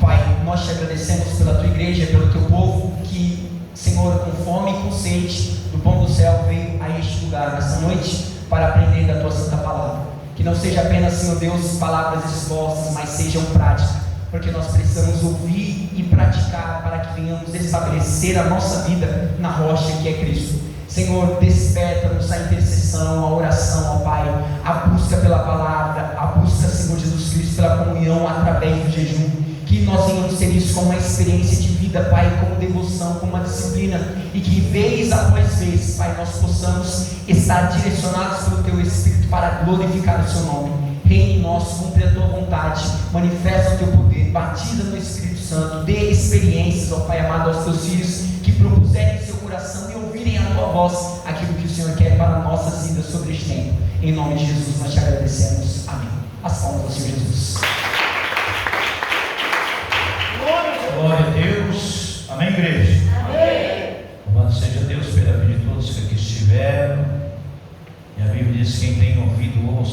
Pai, nós te agradecemos pela tua igreja, pelo teu povo que, Senhor, com fome e com sede do pão do céu, veio a este lugar nessa noite para aprender da tua santa palavra. Que não seja apenas, Senhor Deus, palavras expostas, mas sejam práticas, porque nós precisamos ouvir e praticar para que venhamos estabelecer a nossa vida na rocha que é Cristo. Senhor, desperta-nos a intercessão, a oração, ó Pai, a busca pela palavra, a busca, Senhor Jesus Cristo, pela comunhão através do jejum. Que nós venhamos ter isso como uma experiência de vida, Pai, como devoção, como uma disciplina, e que vez após vez, Pai, nós possamos estar direcionados pelo Teu Espírito para glorificar o Seu nome. Reine em nós, cumpre a Tua vontade, manifesta o Teu poder, batiza no Espírito Santo, dê experiências, ó Pai amado, aos Teus filhos que propuserem em seu coração e ouvirem a Tua voz, aquilo que o Senhor quer para nossas vidas sobre este tempo. Em nome de Jesus nós te agradecemos. Amém. As palmas do Senhor Jesus. Glória a Deus. Amém, igreja? Amém. Louvado seja Deus pela vida de todos que aqui estiveram. E a Bíblia diz: quem tem ouvido, ouça.